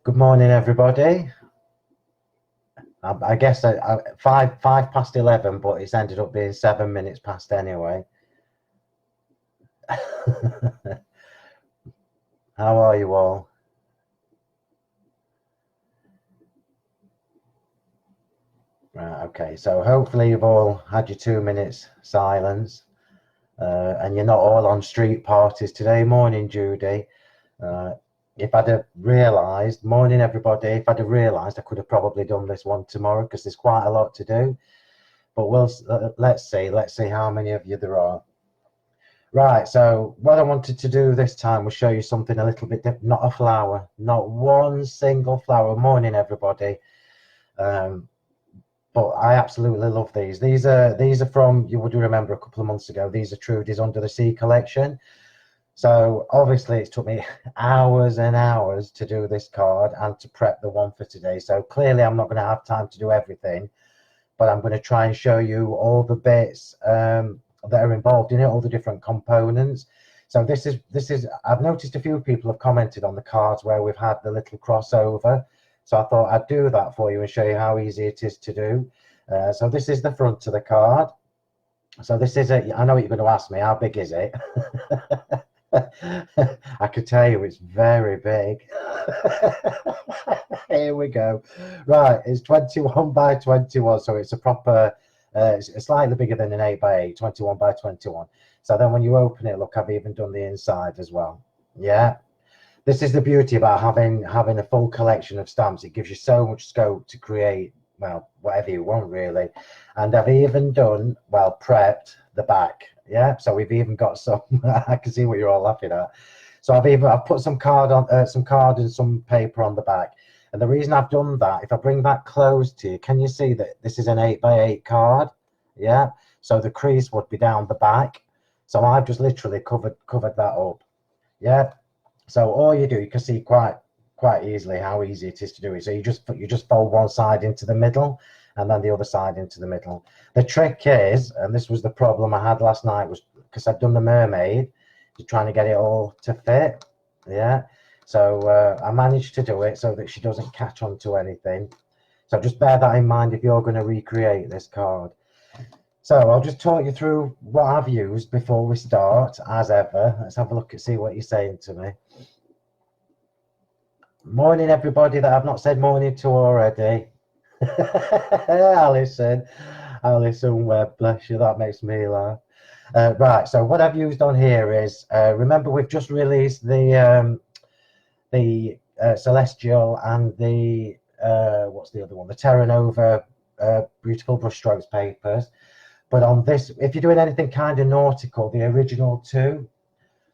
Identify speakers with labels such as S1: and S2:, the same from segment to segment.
S1: Good morning, everybody. I guess five past 11, but it's ended up being 7 minutes past anyway. How are you all? Right, okay, so hopefully you've all had your 2 minutes silence, and you're not all on street parties today. Morning, Judy. If I'd have realised, morning everybody, if I'd have realised I could have probably done this one tomorrow because there's quite a lot to do. But let's see how many of you there are. Right, so what I wanted to do this time was show you something a little bit different. Not a flower, not one single flower. Morning, everybody. But I absolutely love these. These are from, you would remember a couple of months ago, these are Trudie's Under the Sea collection. So obviously it's took me hours and hours to do this card and to prep the one for today. So clearly I'm not going to have time to do everything, but I'm going to try and show you all the bits that are involved in it, all the different components. So this is I've noticed a few people have commented on the cards where we've had the little crossover. So I thought I'd do that for you and show you how easy it is to do. So this is the front of the card. So this is I know what you're going to ask me, how big is it? I could tell you it's very big. Here we go. Right, it's 21 by 21, so it's a proper, it's slightly bigger than an 8 by 8, 21 by 21. So then when you open it, look, I've even done the inside as well. Yeah, this is the beauty about having a full collection of stamps. It gives you so much scope to create, well, whatever you want really. And I've even done, well, prepped the back. Yeah, so we've even got some. I can see what you're all laughing at. So I've put some card on, some card and some paper on the back. And the reason I've done that, if I bring that close to you, can you see that this is an 8 by 8 card? Yeah. So the crease would be down the back. So I've just literally covered that up. Yeah. So all you do, you can see quite easily how easy it is to do it. So you just fold one side into the middle, and then the other side into the middle. The trick is, and this was the problem I had last night, was because I'd done the mermaid, trying to get it all to fit. Yeah, so I managed to do it so that she doesn't catch on to anything. So just bear that in mind if you're going to recreate this card. So I'll just talk you through what I've used before we start, as ever. Let's have a look and see what you're saying to me. Morning, everybody that I've not said morning to already. Alison Webb, bless you, that makes me laugh. Right, so what I've used on here is, remember we've just released the Celestial and the, what's the other one? The Terra Nova Beautiful Brushstrokes papers. But on this, if you're doing anything kind of nautical, the original two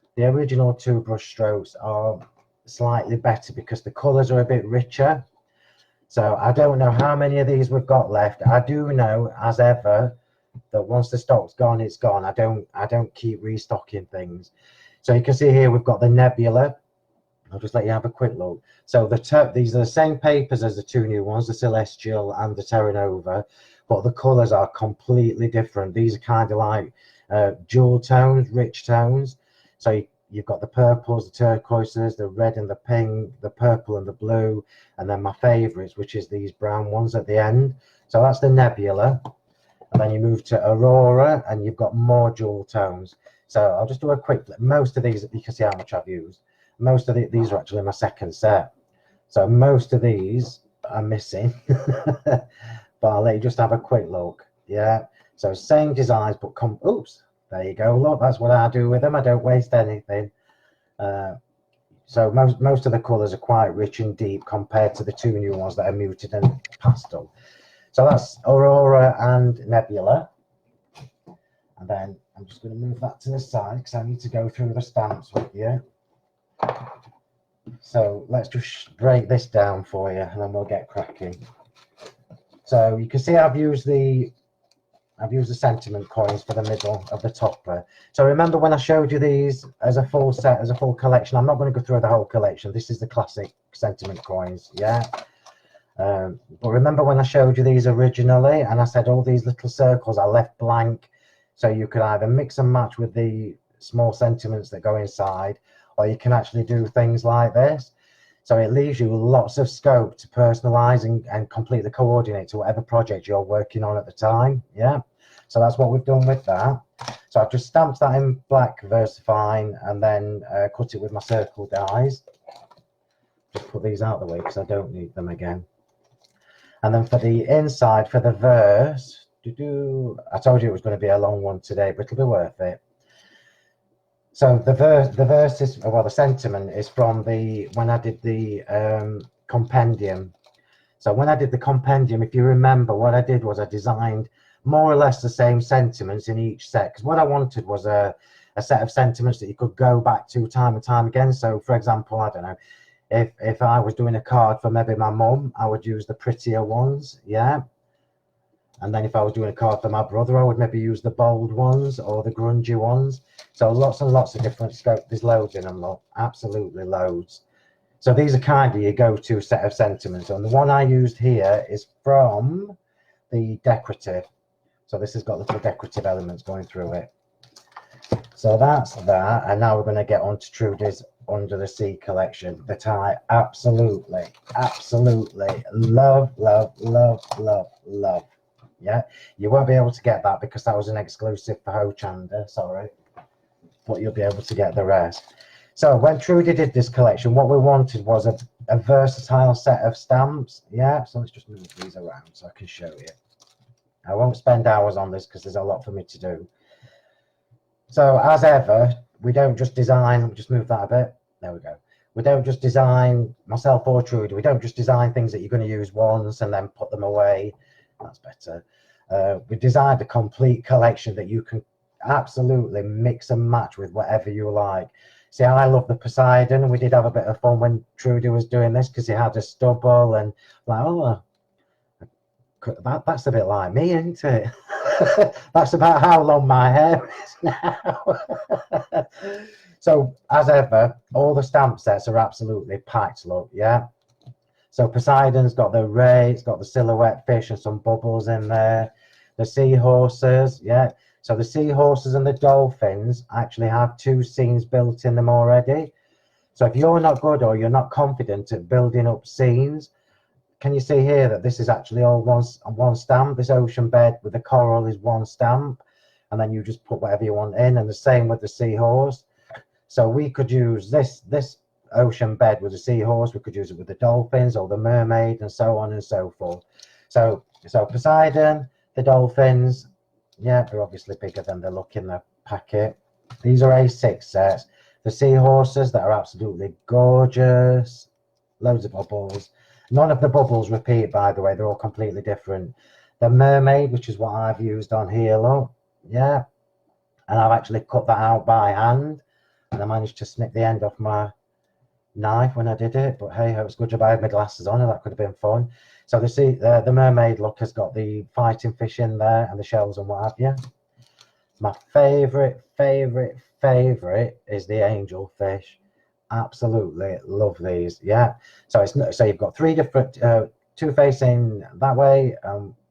S1: brushstrokes are slightly better because the colours are a bit richer. So I don't know how many of these we've got left. I do know, as ever, that once the stock's gone, it's gone. I don't keep restocking things. So you can see here we've got the Nebula. I'll just let you have a quick look. So these are the same papers as the two new ones, the Celestial and the Terra Nova, but the colours are completely different. These are kind of like jewel tones, rich tones. So you've got the purples, the turquoises, the red and the pink, the purple and the blue, and then my favourites, which is these brown ones at the end. So that's the Nebula. And then you move to Aurora, and you've got more jewel tones. So I'll just do a quick flip. Most of these, you can see how much I've used. Most of these are actually my second set. So most of these are missing. But I'll let you just have a quick look. Yeah. So same designs, but oops. There you go. Look, that's what I do with them. I don't waste anything. So most of the colours are quite rich and deep compared to the two new ones that are muted and pastel. So that's Aurora and Nebula. And then I'm just going to move that to the side because I need to go through the stamps with you. So let's just break this down for you and then we'll get cracking. So you can see I've used the sentiment coins for the middle of the topper. So remember when I showed you these as a full set, as a full collection, I'm not going to go through the whole collection. This is the classic sentiment coins, yeah. But remember when I showed you these originally and I said all these little circles are left blank, so you could either mix and match with the small sentiments that go inside, or you can actually do things like this. So it leaves you lots of scope to personalize and completely coordinate to whatever project you're working on at the time. Yeah. So that's what we've done with that. So I've just stamped that in black VersaFine and then cut it with my circle dies. Just put these out of the way because I don't need them again. And then for the inside, for the verse, I told you it was going to be a long one today, but it'll be worth it. So the verse is, well, the sentiment is from when I did the compendium. So when I did the compendium, if you remember, what I did was I designed more or less the same sentiments in each set, because what I wanted was a set of sentiments that you could go back to time and time again. So for example, I don't know, if I was doing a card for maybe my mum, I would use the prettier ones, yeah. And then if I was doing a card for my brother, I would maybe use the bold ones or the grungy ones. So lots and lots of different scope. There's loads in them, look, absolutely loads. So these are kind of your go-to set of sentiments. And the one I used here is from the decorative. So this has got little decorative elements going through it. So that's that. And now we're going to get on to Trudie's Under the Sea collection that I absolutely, absolutely love, love, love, love, love. Yeah, you won't be able to get that because that was an exclusive for Hochanda, sorry. But you'll be able to get the rest. So when Trudie did this collection, what we wanted was a versatile set of stamps. Yeah, so let's just move these around so I can show you. I won't spend hours on this because there's a lot for me to do. So as ever, we don't just design, we'll just move that a bit. There we go. We don't just design, myself or Trudie, we don't just design things that you're going to use once and then put them away. That's better. We designed a complete collection that you can absolutely mix and match with whatever you like. See, I love the Poseidon, and we did have a bit of fun when Trudie was doing this because he had a stubble and like, oh, that's a bit like me, isn't it? That's about how long my hair is now. So as ever, all the stamp sets are absolutely packed, look, yeah. So Poseidon's got the ray, it's got the silhouette fish and some bubbles in there. The seahorses, yeah. So the seahorses and the dolphins actually have 2 scenes built in them already. So if you're not good or you're not confident at building up scenes, can you see here that this is actually all one stamp? This ocean bed with the coral is one stamp, and then you just put whatever you want in, and the same with the seahorse. So we could use this ocean bed with the seahorse, we could use it with the dolphins or the mermaid and so on and so forth. So Poseidon, the dolphins, yeah, they're obviously bigger than they look in the packet. These are A6 sets. The seahorses that are absolutely gorgeous, loads of bubbles. None of the bubbles repeat, by the way, they're all completely different. The mermaid, which is what I've used on here, look, yeah, and I've actually cut that out by hand, and I managed to snip the end off my knife when I did it, but hey, it was good job I had my glasses on, and that could have been fun. So the mermaid look has got the fighting fish in there and the shells and what have you. My favorite is the angel fish. Absolutely love these, yeah. So you've got 3 different 2 facing that way,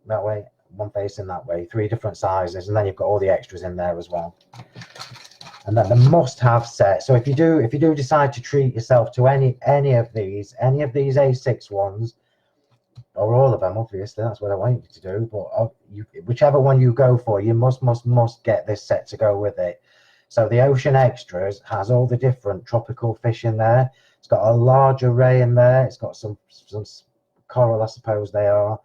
S1: that way, 1 facing that way, 3 different sizes, and then you've got all the extras in there as well. And then the must-have set. So if you do decide to treat yourself to any of these A6 ones, or all of them, obviously, that's what I want you to do. But whichever one you go for, you must get this set to go with it. So the Ocean Extras has all the different tropical fish in there. It's got a large array in there. It's got some coral, I suppose they are,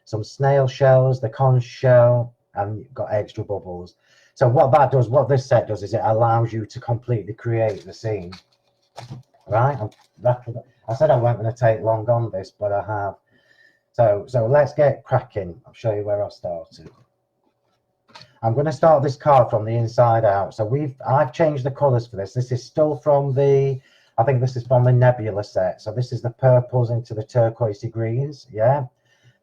S1: some snail shells, the conch shell, and you've got extra bubbles. So what this set does is it allows you to completely create the scene, right? I said I wasn't going to take long on this, but I have. So let's get cracking. I'll show you where I've started. I'm going to start this card from the inside out. So I've changed the colours for this. This is still from I think this is from the Nebula set. So this is the purples into the turquoisey greens, yeah.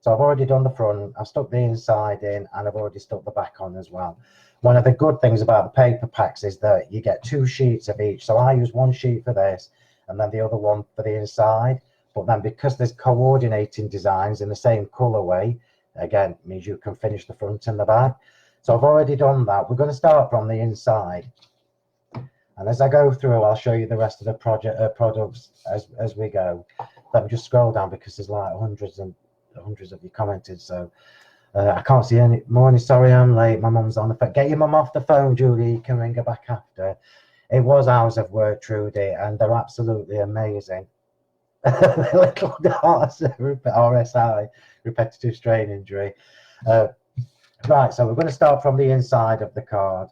S1: So I've already done the front, I've stuck the inside in, and I've already stuck the back on as well. One of the good things about the paper packs is that you get 2 sheets of each. So I use 1 sheet for this, and then the other one for the inside. But then because there's coordinating designs in the same colorway, again, means you can finish the front and the back. So I've already done that. We're going to start from the inside. And as I go through, I'll show you the rest of the products as we go. Let me just scroll down because there's like hundreds of you commented. So I can't see any. Morning, sorry I'm late. My mum's on the phone. Get your mum off the phone, Julie. You can ring her back after. It was hours of work, Trudie, and they're absolutely amazing. Little dots, RSI, repetitive strain injury. Right, so we're going to start from the inside of the card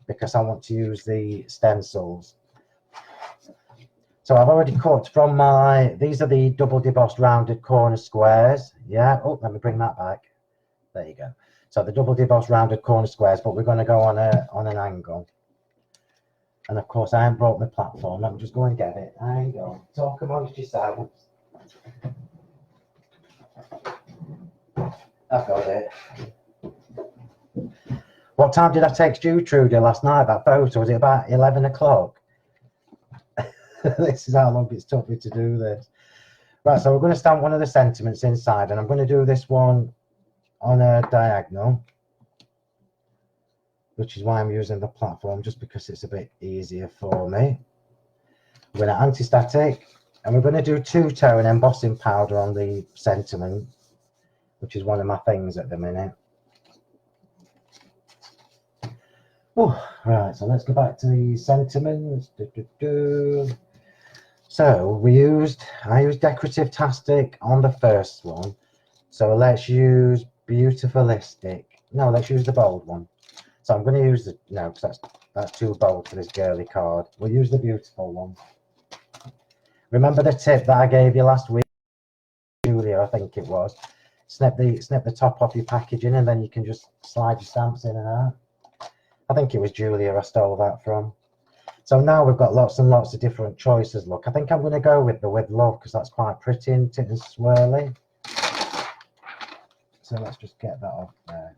S1: because I want to use the stencils. So I've already cut from these are the double debossed rounded corner squares. Yeah, oh, let me bring that back. There you go. So the double debossed rounded corner squares, but we're going to go on an angle. And of course, I haven't brought my platform. Let me just go and get it. Hang on. Talk amongst yourselves. I've got it. What time did I text you, Trudie, last night? That photo, was it about 11 o'clock? This is how long it's took me to do this. Right, so we're going to stamp one of the sentiments inside, and I'm going to do this one on a diagonal, which is why I'm using the platform, just because it's a bit easier for me. We're going to anti-static, and we're going to do two-tone embossing powder on the sentiment, which is one of my things at the minute. Oh, right, so let's go back to the sentiments. So I used decorative tastic on the first one. So let's use beautifulistic. No, let's use the bold one. So I'm going to use the, no, because that's too bold for this girly card. We'll use the beautiful one. Remember the tip that I gave you last week, Julia, I think it was. Snip the top off your packaging, and then you can just slide your stamps in and out. I think it was Julia I stole that from. So now we've got lots and lots of different choices. Look, I think I'm going to go with the With Love because that's quite pretty and swirly. So let's just get that off there.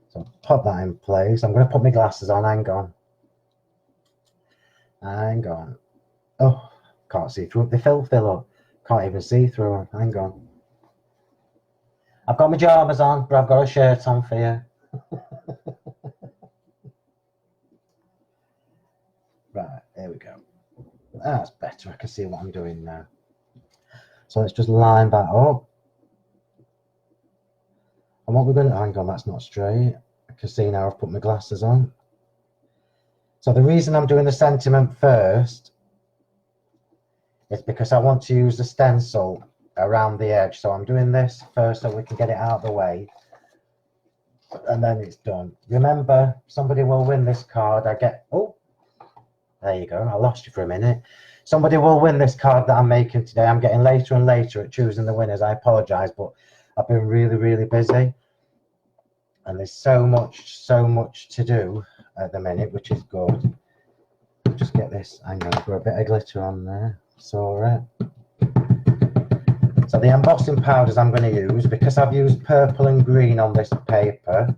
S1: So pop that in place. I'm going to put my glasses on. Hang on. Hang on. Oh, can't see through. They fill up. Can't even see through them. Hang on. I've got my pajamas on, but I've got a shirt on for you. Right, there we go. That's better. I can see what I'm doing now. So let's just line that up. And what we're going to, hang on, that's not straight. I can see now I've put my glasses on. So the reason I'm doing the sentiment first is because I want to use the stencil around the edge. So I'm doing this first so we can get it out of the way. And then it's done. Remember, somebody will win this card. Oh, there you go. I lost you for a minute. Somebody will win this card that I'm making today. I'm getting later and later at choosing the winners. I apologize, but I've been really, really busy. And there's so much to do at the minute, which is good. Just get this. I'm going to put a bit of glitter on there. Saw it. So the embossing powders I'm going to use, because I've used purple and green on this paper,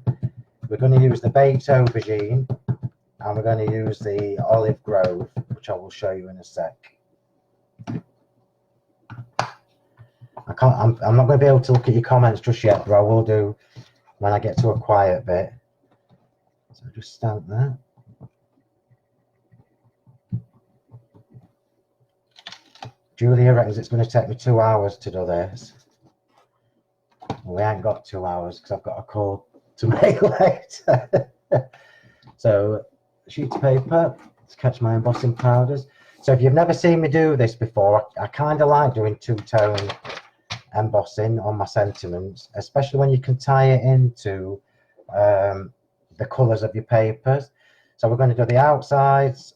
S1: we're going to use the baked aubergine, and we're going to use the olive grove, which I will show you in a sec. I'm not going to be able to look at your comments just yet, but I will do when I get to a quiet bit. So just stamp that. Julia reckons it's going to take me 2 hours to do this. Well, we ain't got 2 hours because I've got a call to make later. So, sheet of paper to catch my embossing powders. So if you've never seen me do this before, I kind of like doing two-tone embossing on my sentiments, especially when you can tie it into the colours of your papers. So we're going to do the outsides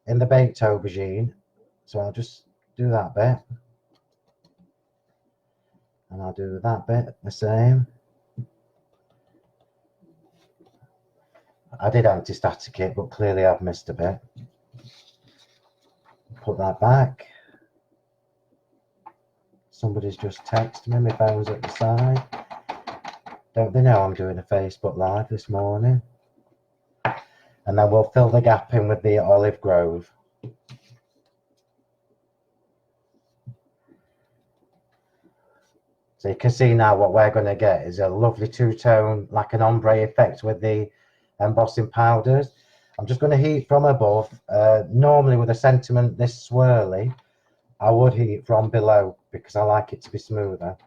S1: in the baked aubergine. So I'll just do that bit, and I'll do that bit the same. I did anti-static it, but clearly I've missed a bit. Put that back. Somebody's just texted me, my phone's at the side. Don't they know I'm doing a Facebook Live this morning? And then we'll fill the gap in with the olive grove. So you can see now what we're going to get is a lovely two-tone, like an ombre effect with the embossing powders. I'm just going to heat from above. Normally with a sentiment this swirly, I would heat from below because I like it to be smoother.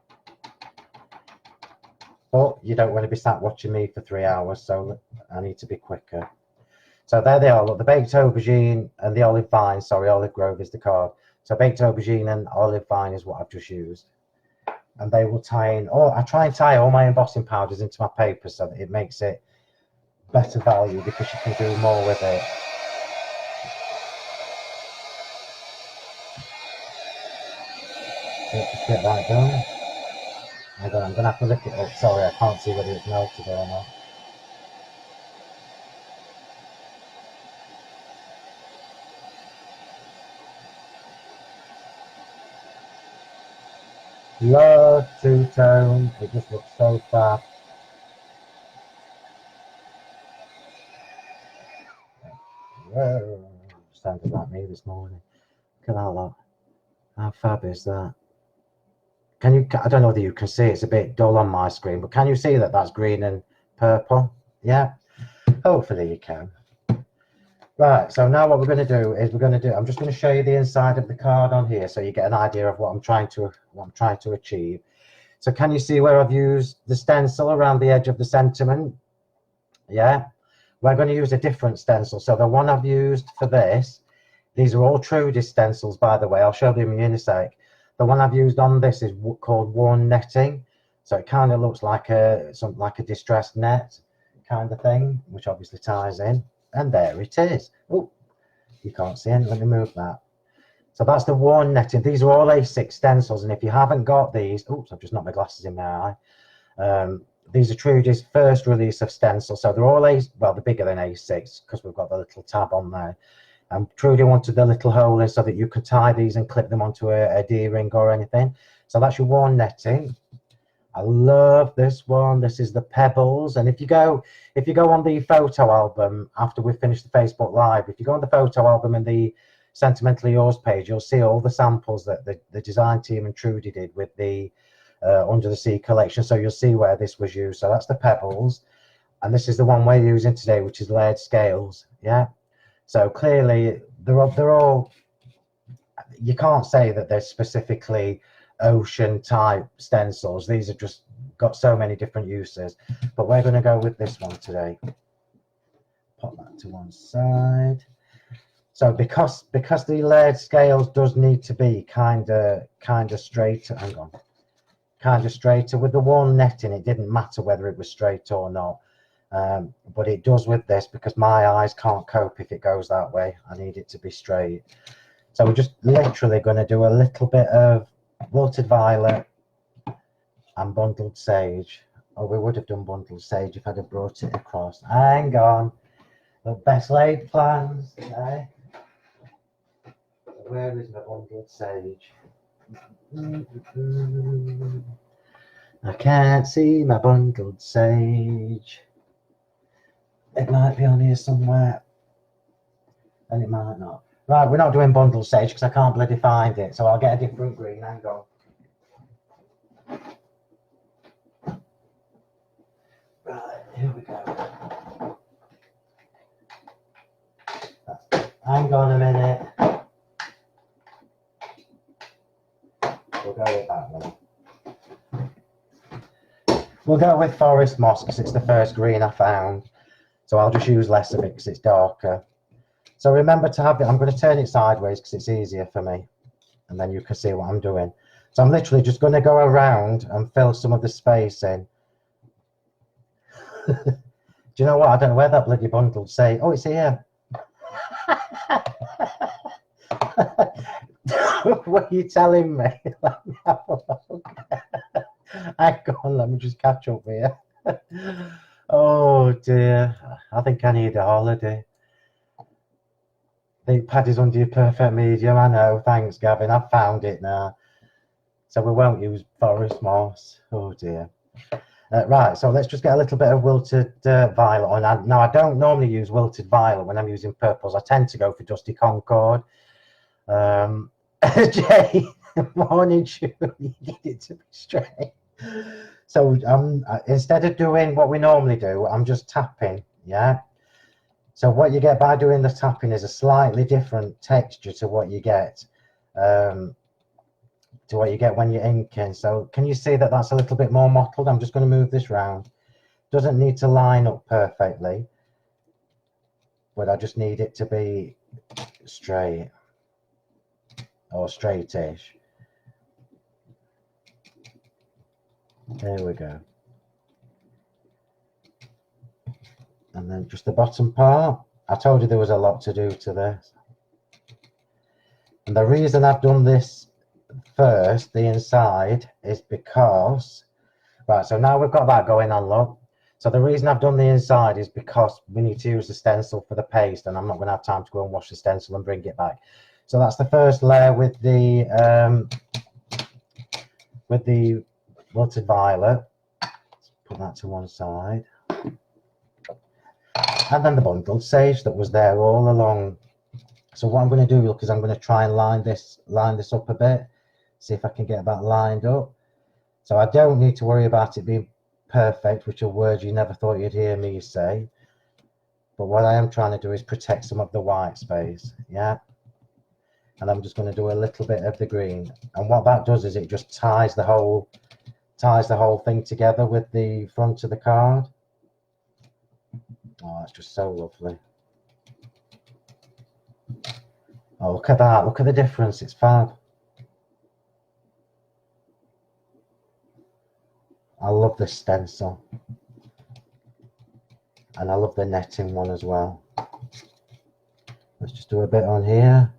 S1: But you don't want to be sat watching me for 3 hours, so I need to be quicker. So there they are. Look, the baked aubergine and the olive vine. Sorry, olive grove is the card. So baked aubergine and olive vine is what I've just used. And they will tie in. Oh, I try and tie all my embossing powders into my paper so that it makes it better value because you can do more with it. So just get that done. Hang on, I'm going to have to lift it up. Sorry, I can't see whether it's melted or not. Love two-tone. It just looks so fab. Whoa. Sounded like me this morning. Look at that lot. How fab is that? Can you, I don't know whether you can see, it's a bit dull on my screen, but can you see that that's green and purple? Yeah, hopefully you can. Right, so now what we're going to do is I'm just going to show you the inside of the card on here so you get an idea of what I'm trying to achieve. So can you see where I've used the stencil around the edge of the sentiment? Yeah, we're going to use a different stencil. So the one I've used for this, these are all Trudie stencils, by the way. I'll show them in a sec. The one I've used on this is called worn netting. So it kind of looks like something like a distressed net kind of thing, which obviously ties in. And there it is. Oh, you can't see it. Let me move that. So that's the worn netting. These are all A6 stencils. And if you haven't got these, oops, I've just knocked my glasses in my eye. These are Trudie's first release of stencils. So they're all well, they're bigger than A6 because we've got the little tab on there. And Trudie wanted the little hole in so that you could tie these and clip them onto a D-ring or anything. So that's your worn netting. I love this one. This is the Pebbles. And if you go on the photo album after we've finished the Facebook Live, if you go on the photo album and the Sentimentally Yours page, you'll see all the samples that the design team and Trudie did with the Under the Sea collection. So you'll see where this was used. So that's the Pebbles. And this is the one we're using today, which is layered scales. Yeah. So clearly they're all, you can't say that they're specifically ocean type stencils. These have just got so many different uses, but we're going to go with this one today. Pop that to one side. So because the layered scales does need to be kind of straighter, hang on, kind of straighter. With the worn netting, it didn't matter whether it was straight or not, but it does with this because my eyes can't cope if it goes that way. I need it to be straight. So we're just literally going to do a little bit of wilted violet and bundled sage. Oh, we would have done bundled sage if I'd have brought it across. Hang on. The best laid plans. Eh? Where is my bundled sage? I can't see my bundled sage. It might be on here somewhere. And it might not. Right, we're not doing bundled sage because I can't bloody find it. So I'll get a different green. Hang on. Right, here we go. Hang on a minute. We'll go with that one. We'll go with Forest Moss because it's the first green I found. So I'll just use less of it because it's darker. So remember to have it, I'm going to turn it sideways because it's easier for me. And then you can see what I'm doing. So I'm literally just going to go around and fill some of the space in. Do you know what? I don't know where that bloody bundled sage. Oh, it's here. What are you telling me? Let me have a look. Hang on, let me just catch up here. Oh dear. I think I need a holiday. The pad is under your perfect medium. I know. Thanks, Gavin. I've found it now. So we won't use Forest Moss. Oh dear. Right, so let's just get a little bit of wilted violet on. Now, I don't normally use wilted violet when I'm using purples. I tend to go for Dusty Concord. Jay, morning, Julie. You need it to be straight. So instead of doing what we normally do, I'm just tapping, yeah? So what you get by doing the tapping is a slightly different texture to what you get when you're inking. So can you see that that's a little bit more mottled? I'm just going to move this round. Doesn't need to line up perfectly, but I just need it to be straight or straightish. There we go. And then just the bottom part. I told you there was a lot to do to this. And the reason I've done this first, the inside, is because, right, so now we've got that going on, look. So the reason I've done the inside is because we need to use the stencil for the paste, and I'm not going to have time to go and wash the stencil and bring it back. So that's the first layer with the wilted violet. Let's put that to one side. And then the bundled sage that was there all along. So what I'm going to do, look, is I'm going to try and line this up a bit, see if I can get that lined up. So I don't need to worry about it being perfect, which are words you never thought you'd hear me say. But what I am trying to do is protect some of the white space, yeah. And I'm just going to do a little bit of the green. And what that does is it just ties the whole thing together with the front of the card. Oh, it's just so lovely. Oh, look at that. Look at the difference. It's fab. I love this stencil. And I love the netting one as well. Let's just do a bit on here.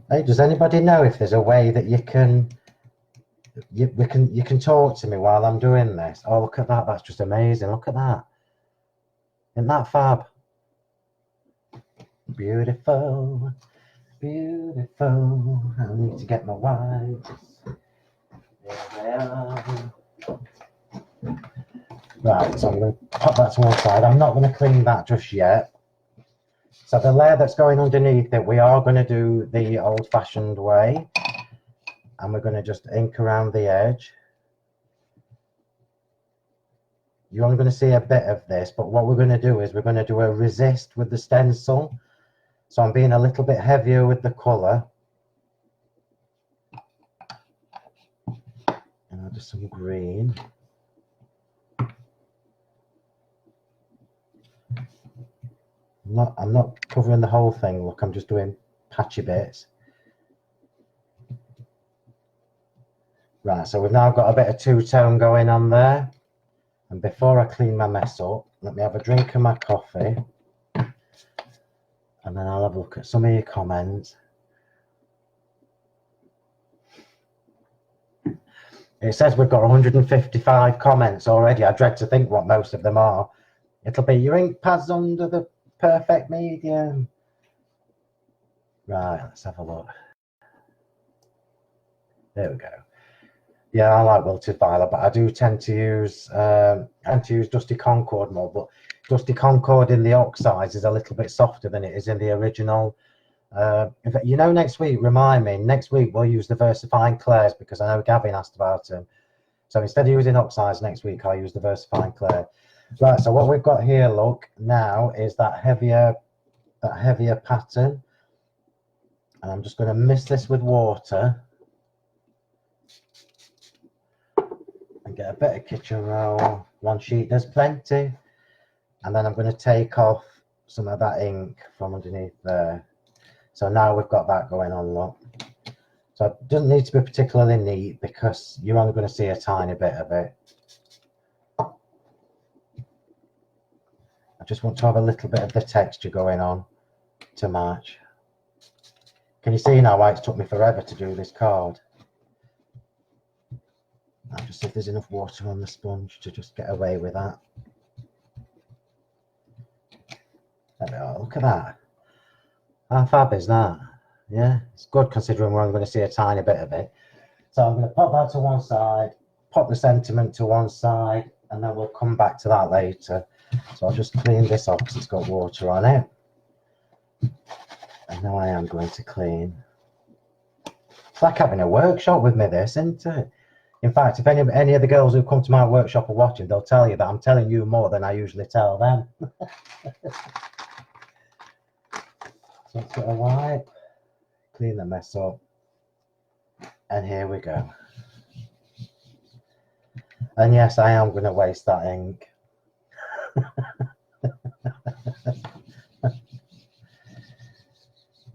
S1: Hey, does anybody know if there's a way that you can talk to me while I'm doing this? Oh, look at that. That's just amazing. Look at that. Isn't that fab? Beautiful, beautiful. I need to get my wipes. There they are. Right, so I'm going to pop that to one side. I'm not going to clean that just yet. So the layer that's going underneath it, we are going to do the old-fashioned way. And we're going to just ink around the edge. You're only going to see a bit of this, but what we're going to do is we're going to do a resist with the stencil. So I'm being a little bit heavier with the colour. And I'll do some green. I'm not covering the whole thing. Look, I'm just doing patchy bits. Right, so we've now got a bit of two-tone going on there. And before I clean my mess up, let me have a drink of my coffee. And then I'll have a look at some of your comments. It says we've got 155 comments already. I dread to think what most of them are. It'll be your ink pads under the perfect medium. Right, let's have a look. There we go. Yeah, I like wilted violet, but I do tend to use Dusty Concord more. But Dusty Concord in the oxides is a little bit softer than it is in the original. In fact, you know, next week, remind me, next week we'll use the Versifying Clairs because I know Gavin asked about them. So instead of using oxides next week, I'll use the Versifying Clair. Right, so what we've got here, look, now is that heavier pattern. And I'm just going to mist this with water. And get a bit of kitchen roll. One sheet, there's plenty. And then I'm going to take off some of that ink from underneath there. So now we've got that going on, look. So it doesn't need to be particularly neat because you're only going to see a tiny bit of it. I just want to have a little bit of the texture going on to match. Can you see now why it's took me forever to do this card? I'll just see if there's enough water on the sponge to just get away with that. There we are, look at that. How fab is that? Yeah, it's good considering we're only going to see a tiny bit of it. So I'm going to pop that to one side, pop the sentiment to one side, and then we'll come back to that later. So I'll just clean this off because it's got water on it. And now I am going to clean. It's like having a workshop with me, this, isn't it? In fact, if any of the girls who come to my workshop are watching, they'll tell you that I'm telling you more than I usually tell them. So let's get a wipe, clean the mess up, and here we go. And yes, I am going to waste that ink.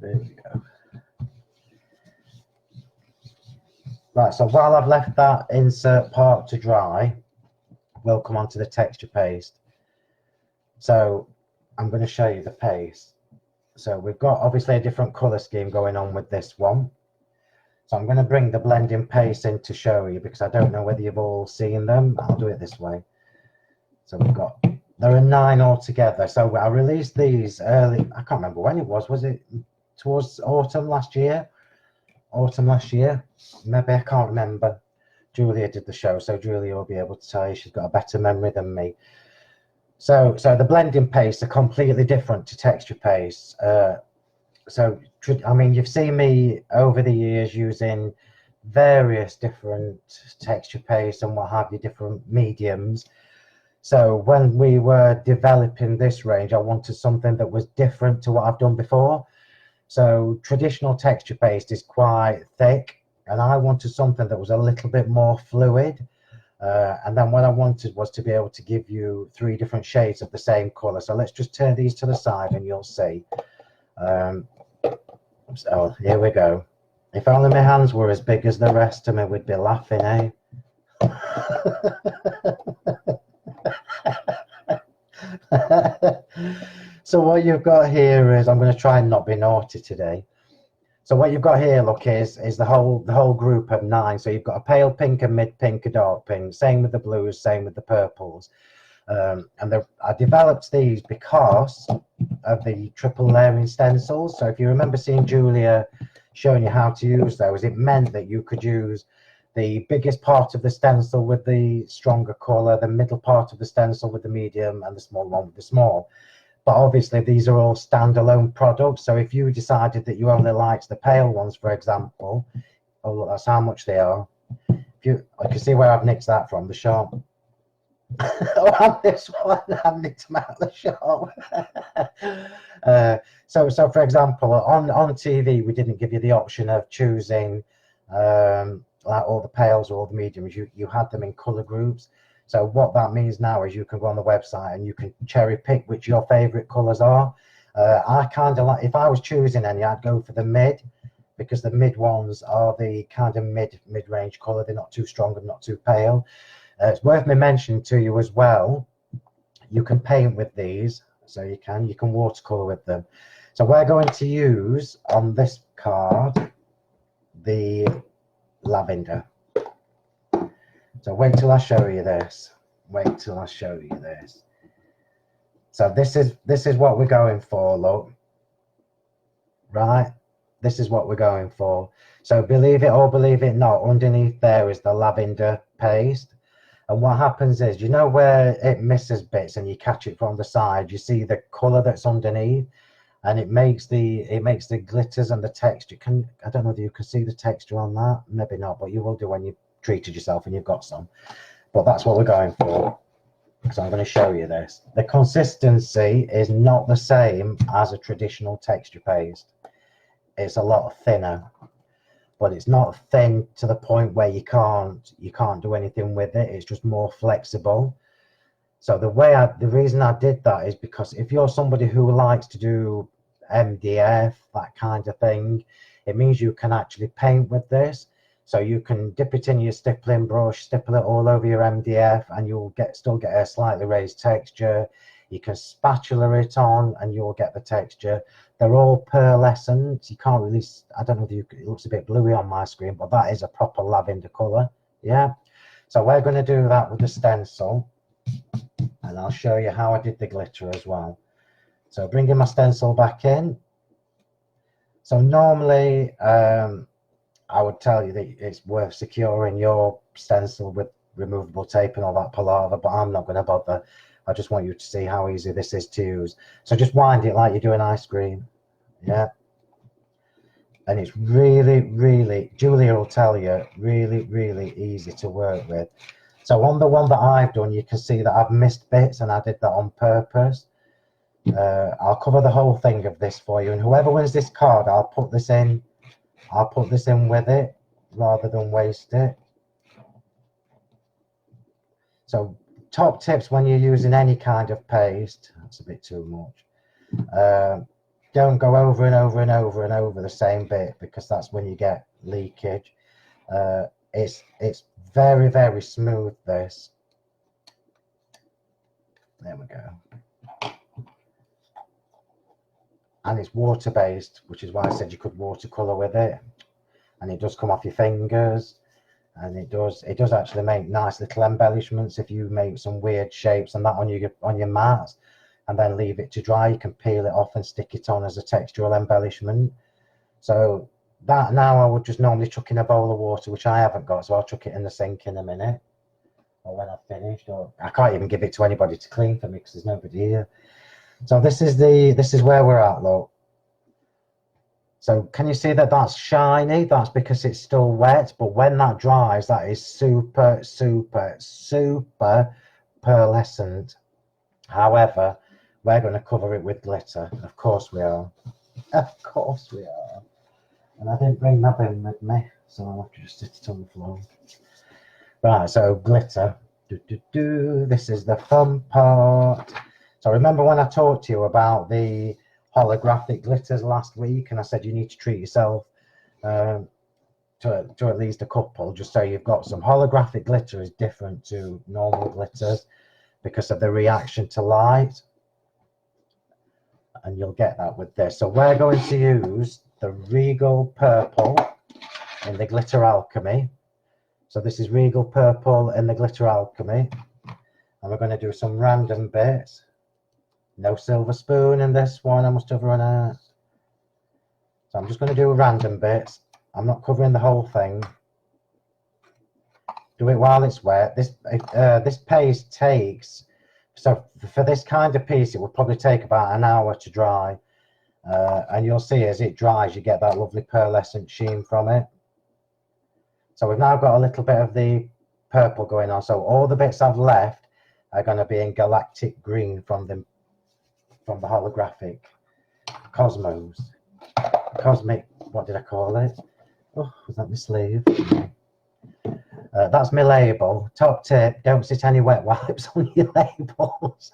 S1: There we go. Right, so while I've left that insert part to dry, we'll come on to the texture paste. So I'm going to show you the paste. So we've got obviously a different colour scheme going on with this one. So I'm going to bring the blending paste in to show you, because I don't know whether you've all seen them. I'll do it this way. So there are 9 altogether. So I released these early, I can't remember when it was it towards autumn last year? Maybe, I can't remember. Julia did the show, so Julia will be able to tell you. She's got a better memory than me. So the blending pastes are completely different to texture pastes. So I mean, you've seen me over the years using various different texture pastes and what have you, different mediums. So when we were developing this range, I wanted something that was different to what I've done before. So traditional texture paste is quite thick, and I wanted something that was a little bit more fluid. And then what I wanted was to be able to give you 3 different shades of the same color. So let's just turn these to the side and you'll see. So here we go. If only my hands were as big as the rest of me, we'd be laughing, eh? So what you've got here is, I'm going to try and not be naughty today. So what you've got here, look, is the whole group of 9. So you've got a pale pink, a mid pink, a dark pink. Same with the blues, same with the purples. And I developed these because of the triple layering stencils. So if you remember seeing Julia showing you how to use those, it meant that you could use the biggest part of the stencil with the stronger colour, the middle part of the stencil with the medium, and the small one with the small. But obviously these are all standalone products. So if you decided that you only liked the pale ones, for example, oh look, that's how much they are. I can see where I've nicked that from, the shop. Oh, and this one, I've nicked them out of the shop. So for example, on TV, we didn't give you the option of choosing like all the pales or all the mediums. You had them in colour groups. So what that means now is you can go on the website and you can cherry pick which your favourite colours are. I kind of like, if I was choosing any, I'd go for the mid, because the mid ones are the kind of mid-range colour. They're not too strong and not too pale. It's worth me mentioning to you as well, you can paint with these. So you can watercolour with them. So we're going to use on this card the lavender. So wait till I show you this. Wait till I show you this. So this is what we're going for, look. Right? This is what we're going for. So believe it or believe it not, underneath there is the lavender paste. And what happens is, you know where it misses bits and you catch it from the side, you see the colour that's underneath, and it makes the glitters and the texture. I don't know if you can see the texture on that, maybe not, but you will do when you've treated yourself and you've got some. But that's what we're going for. So I'm going to show you this. The consistency is not the same as a traditional texture paste. It's a lot thinner, but it's not thin to the point where you can't do anything with it. It's just more flexible. So the reason I did that is because if you're somebody who likes to do MDF, that kind of thing, it means you can actually paint with this. So you can dip it in your stippling brush, stipple it all over your MDF, and you'll still get a slightly raised texture. You can spatula it on and you'll get the texture. They're all pearlescent. You can't really, I don't know if it looks a bit bluey on my screen, but that is a proper lavender colour. Yeah. So we're going to do that with the stencil, and I'll show you how I did the glitter as well. So bringing my stencil back in. So normally, I would tell you that it's worth securing your stencil with removable tape and all that palaver, but I'm not going to bother. I just want you to see how easy this is to use. So just wind it like you're doing ice cream. Yeah. And it's really, really, Julia will tell you, really, really easy to work with. So on the one that I've done, you can see that I've missed bits, and I did that on purpose. I'll cover the whole thing of this for you, and whoever wins this card, I'll put this in with it rather than waste it. So top tips when you're using any kind of paste, that's a bit too much. Don't go over and over and over and over the same bit, because that's when you get leakage. It's very, very smooth, this. There we go. And it's water based, which is why I said you could watercolor with it, and it does come off your fingers, and it does actually make nice little embellishments. If you make some weird shapes and that on your mats and then leave it to dry, you can peel it off and stick it on as a textural embellishment. So that, now I would just normally chuck in a bowl of water, which I haven't got, so I'll chuck it in the sink in a minute, or when I've finished. Or I can't even give it to anybody to clean for me because there's nobody here. So this is where we're at, look. So can you see that that's shiny? That's because it's still wet, but when that dries, that is super, super, super pearlescent. However, we're going to cover it with glitter. Of course we are. Of course we are. And I didn't bring my bin with me, so I'll have to just sit it on the floor. Right, so glitter. This is the fun part. So remember when I talked to you about the holographic glitters last week, and I said you need to treat yourself to at least a couple, just so you've got some. Holographic glitter is different to normal glitters because of the reaction to light, and you'll get that with this. So we're going to use the Regal Purple in the Glitter Alchemy. So this is Regal Purple in the Glitter Alchemy, and we're going to do some random bits. No silver spoon in this one, I must have run out. So I'm just going to do random bits. I'm not covering the whole thing. Do it while it's wet. This paste takes, so for this kind of piece, it would probably take about an hour to dry. And you'll see as it dries, you get that lovely pearlescent sheen from it. So we've now got a little bit of the purple going on. So all the bits I've left are going to be in galactic green from the holographic Cosmos. Cosmic, what did I call it? Oh, was that my sleeve? That's my label. Top tip, don't sit any wet wipes on your labels.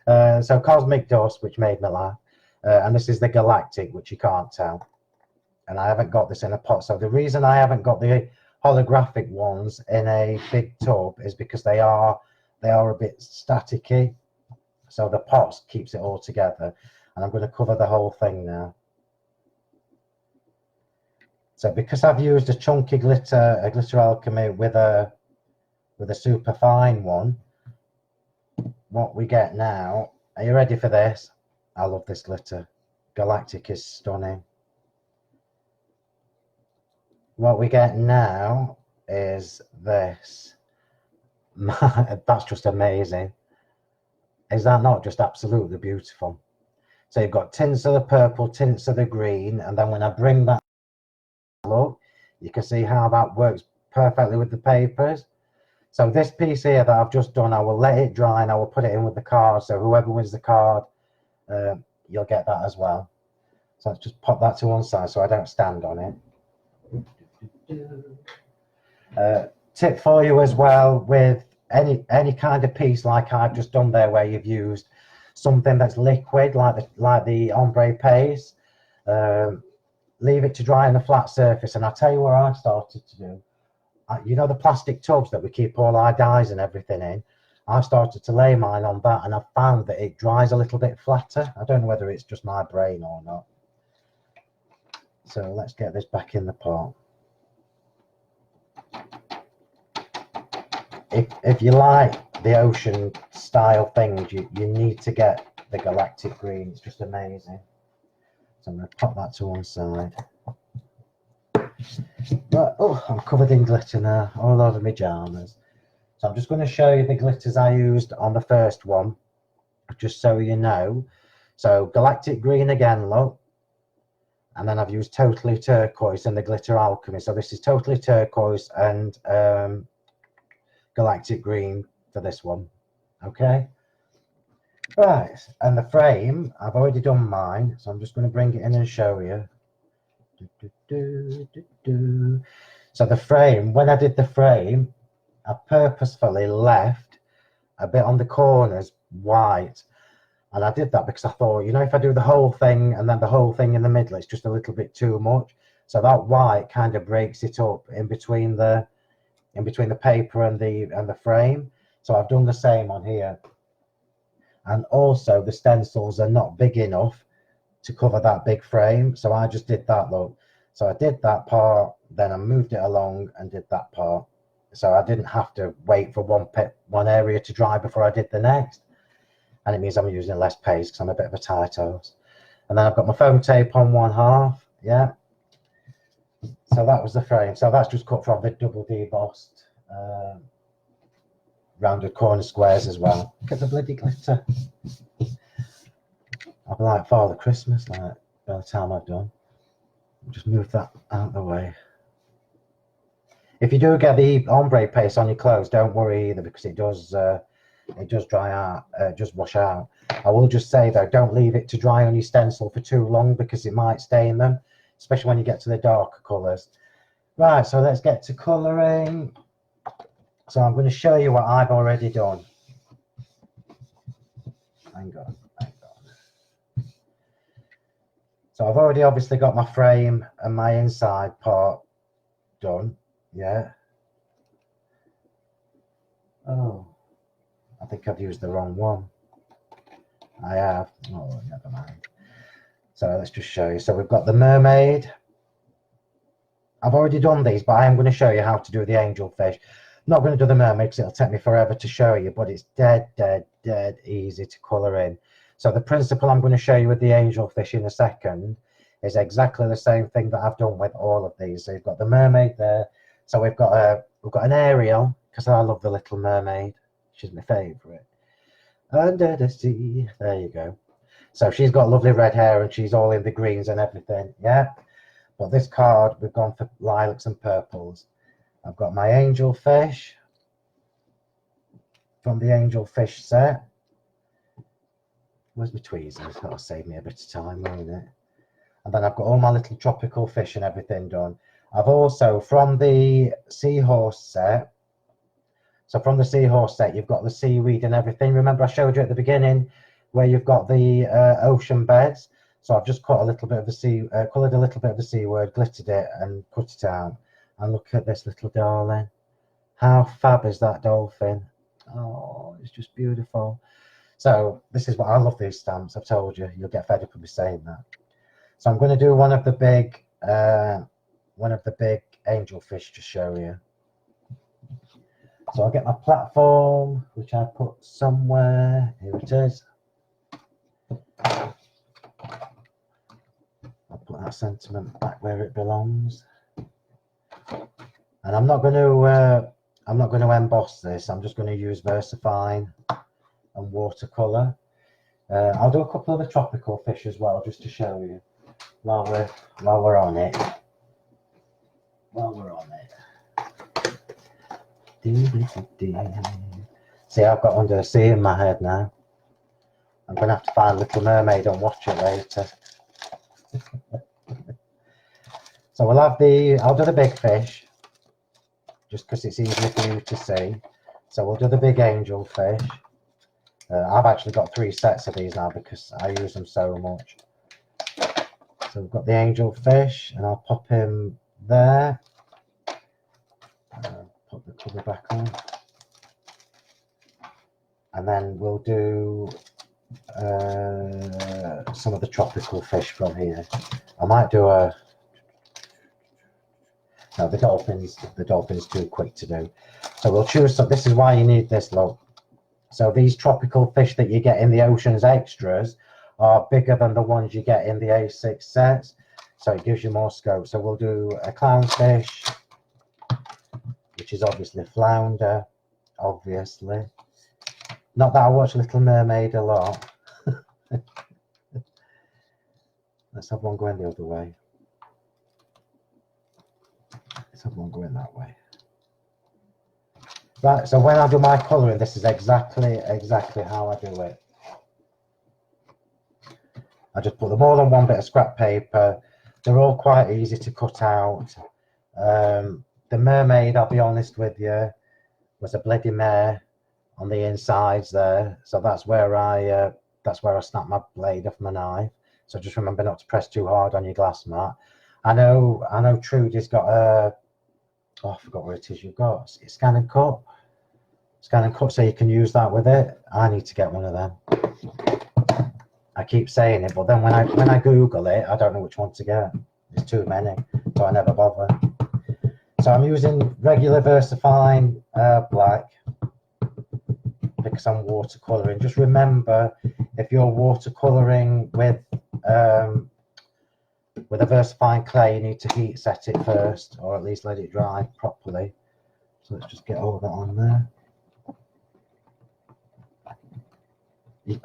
S1: So Cosmic Dust, which made me laugh. And this is the Galactic, which you can't tell. And I haven't got this in a pot. So the reason I haven't got the holographic ones in a big tub is because they are a bit staticky. So the pot keeps it all together, and I'm going to cover the whole thing now. So because I've used a chunky glitter, a Glitter Alchemy with a super fine one, what we get now, are you ready for this? I love this glitter. Galactic is stunning. What we get now is this. That's just amazing. Is that not just absolutely beautiful? So you've got tints of the purple, tints of the green, and then when I bring that up, you can see how that works perfectly with the papers. So this piece here that I've just done, I will let it dry and I will put it in with the card. So whoever wins the card, you'll get that as well. So let's just pop that to one side so I don't stand on it. Tip for you as well with any kind of piece like I've just done there, where you've used something that's liquid like the ombre paste, leave it to dry on a flat surface. And I'll tell you what I've started to do. You know the plastic tubs that we keep all our dyes and everything in? I've started to lay mine on that, and I've found that it dries a little bit flatter. I don't know whether it's just my brain or not. So let's get this back in the pot. If you like the ocean style things, you need to get the galactic green. It's just amazing. So I'm going to pop that to one side. But, oh, I'm covered in glitter now, all over my pajamas. So I'm just going to show you the glitters I used on the first one, just so you know. So galactic green again, look. And then I've used Totally Turquoise and the Glitter Alchemy. So this is Totally Turquoise and Galactic Green for this one. Okay. Right, and the frame, I've already done mine, so I'm just going to bring it in and show you. So the frame, when I did the frame, I purposefully left a bit on the corners white. And I did that because I thought, you know, if I do the whole thing and then the whole thing in the middle, it's just a little bit too much. So that white kind of breaks it up in between the paper and the frame. So I've done the same on here. And also the stencils are not big enough to cover that big frame. So I just did that, look. So I did that part, then I moved it along and did that part. So I didn't have to wait for one area to dry before I did the next. And it means I'm using less paste because I'm a bit of a tight ass. And then I've got my foam tape on one half, yeah. So that was the frame. So that's just cut from the double debossed rounded corner squares as well. Look at the bloody glitter. I'll be like Father Christmas, like, by the time I've done. Just move that out of the way. If you do get the ombre paste on your clothes, don't worry either, because it does dry out, just wash out. I will just say though, don't leave it to dry on your stencil for too long because it might stain them, especially when you get to the darker colours. Right, so let's get to colouring. So I'm going to show you what I've already done. Hang on. So I've already obviously got my frame and my inside part done, yeah. Oh, I think I've used the wrong one. I have. Oh, never mind. So let's just show you. So we've got the mermaid. I've already done these, but I am going to show you how to do the angelfish. I'm not going to do the mermaid because it'll take me forever to show you, but it's dead easy to colour in. So the principle I'm going to show you with the angelfish in a second is exactly the same thing that I've done with all of these. So you've got the mermaid there. So we've got an Ariel, because I love the Little Mermaid. She's my favourite. Under the sea. There you go. So she's got lovely red hair and she's all in the greens and everything. Yeah. But this card, we've gone for lilacs and purples. I've got my angelfish from the angelfish set. Where's my tweezers? That'll save me a bit of time, won't it? And then I've got all my little tropical fish and everything done. I've also, from the seahorse set, so from the seahorse set, you've got the seaweed and everything. Remember I showed you at the beginning where you've got the ocean beds. So I've just cut a little bit of the coloured a little bit of the sea word, glittered it and cut it out. And look at this little darling. How fab is that dolphin? Oh, it's just beautiful. So this is what I love these stamps. I've told you, you'll get fed up with me saying that. So I'm going to do one of the big angelfish to show you. So I'll get my platform, which I put somewhere. Here it is. I'll put that sentiment back where it belongs. And I'm not going to emboss this. I'm just going to use VersaFine and watercolour. I'll do a couple of the tropical fish as well, just to show you while we're on it. See, I've got Under the Sea in my head now. I'm going to have to find Little Mermaid and watch it later. So we'll have I'll do the big fish, just because it's easier for you to see. So we'll do the big angelfish. I've actually got 3 sets of these now because I use them so much. So we've got the angelfish, and I'll pop him there. Put the cover back on. And then we'll do some of the tropical fish from here. I might do no, the dolphin's too quick to do. So we'll choose, so this is why you need this, look. So these tropical fish that you get in the Oceans Extras are bigger than the ones you get in the A6 sets. So it gives you more scope. So we'll do a clownfish, which is obviously flounder, obviously. Not that I watch Little Mermaid a lot. Let's have one going the other way. Let's have one going that way. Right, so when I do my colouring, this is exactly how I do it. I just put them all on one bit of scrap paper. They're all quite easy to cut out. The mermaid, I'll be honest with you, was a bloody mare on the insides there. So that's where I snapped my blade off my knife. So just remember not to press too hard on your glass mat. I know Trudie's got a, oh, I forgot what it is you've got. It's scan and cut. Scan and cut, so you can use that with it. I need to get one of them. I keep saying it, but then when I Google it, I don't know which one to get. There's too many, so I never bother. So I'm using regular VersaFine black because I'm watercolouring. Just remember, if you're watercolouring with a VersaFine clay, you need to heat set it first, or at least let it dry properly. So let's just get all that on there.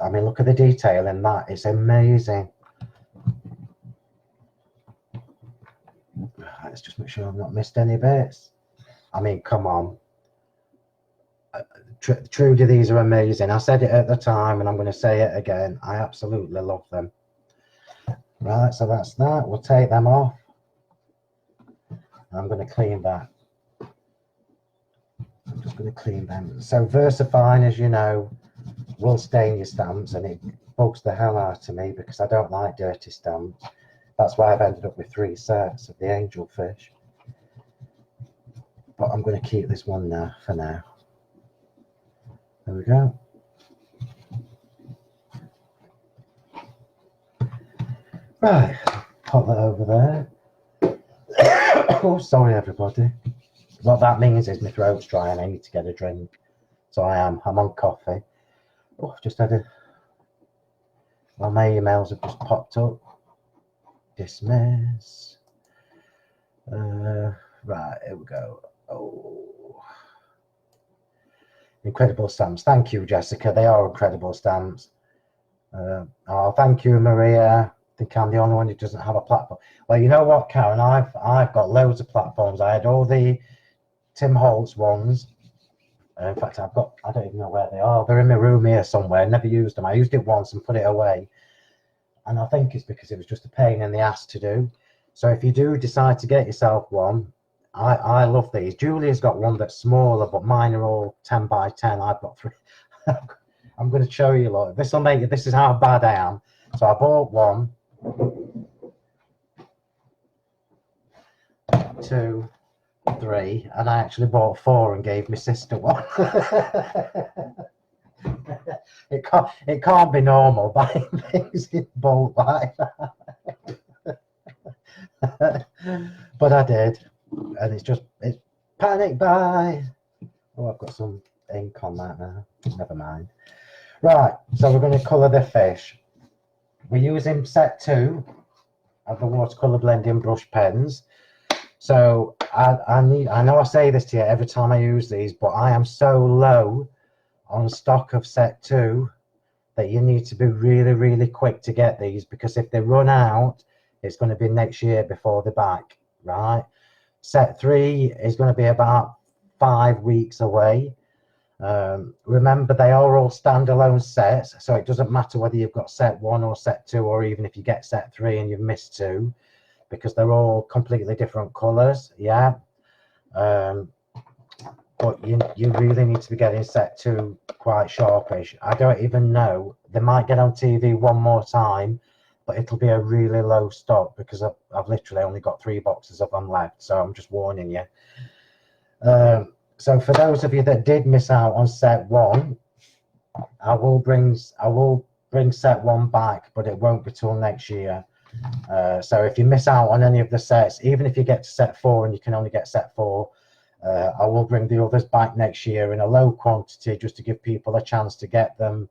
S1: I mean, look at the detail in that. It's amazing. Let's just make sure I've not missed any bits. I mean, come on. Trudie, these are amazing. I said it at the time and I'm going to say it again. I absolutely love them. Right, so that's that. We'll take them off. I'm going to clean that. I'm just going to clean them. So VersaFine, as you know, will stain your stamps, and it bugs the hell out of me because I don't like dirty stamps. That's why I've ended up with 3 sets of the angelfish. But I'm going to keep this one now for now. There we go. Right, pop that over there. Oh, sorry everybody. What that means is my throat's dry and I need to get a drink. So I'm on coffee. Oh, just had a, well, my emails have just popped up. Dismiss. Right, here we go. Oh, incredible stamps. Thank you, Jessica. They are incredible stamps. Oh, thank you, Maria. I think I'm the only one who doesn't have a platform. Well, you know what, Karen? I've got loads of platforms. I had all the Tim Holtz ones. In fact, I don't even know where they are. They're in my room here somewhere. Never used them. I used it once and put it away. And I think it's because it was just a pain in the ass to do. So if you do decide to get yourself one, I love these. Julia's got one that's smaller, but mine are all 10 by 10. I've got 3. I'm going to show you, look. This will make you, this is how bad I am. So I bought 1, 2, 3, and I actually bought 4 and gave my sister one. It can't be normal buying things in bulk like that. But I did, and it's panic buy. Oh, I've got some ink on that now. Never mind. Right, so we're going to colour the fish. We're using set 2 of the Watercolour Blending Brush pens. So I know I say this to you every time I use these, but I am so low on stock of set 2 that you need to be really, really quick to get these, because if they run out, it's going to be next year before they're back, right? Set 3 is going to be about 5 weeks away. Remember, they are all standalone sets, so it doesn't matter whether you've got set 1 or set 2, or even if you get set 3 and you've missed 2, because they're all completely different colors. Yeah. But you really need to be getting set 2 quite sharpish. I don't even know, they might get on TV one more time, but it'll be a really low stock because I've literally only got 3 boxes of them left, so I'm just warning you. So for those of you that did miss out on set 1, I will bring set 1 back, but it won't be till next year. So if you miss out on any of the sets, even if you get to set 4 and you can only get set 4, I will bring the others back next year in a low quantity, just to give people a chance to get them,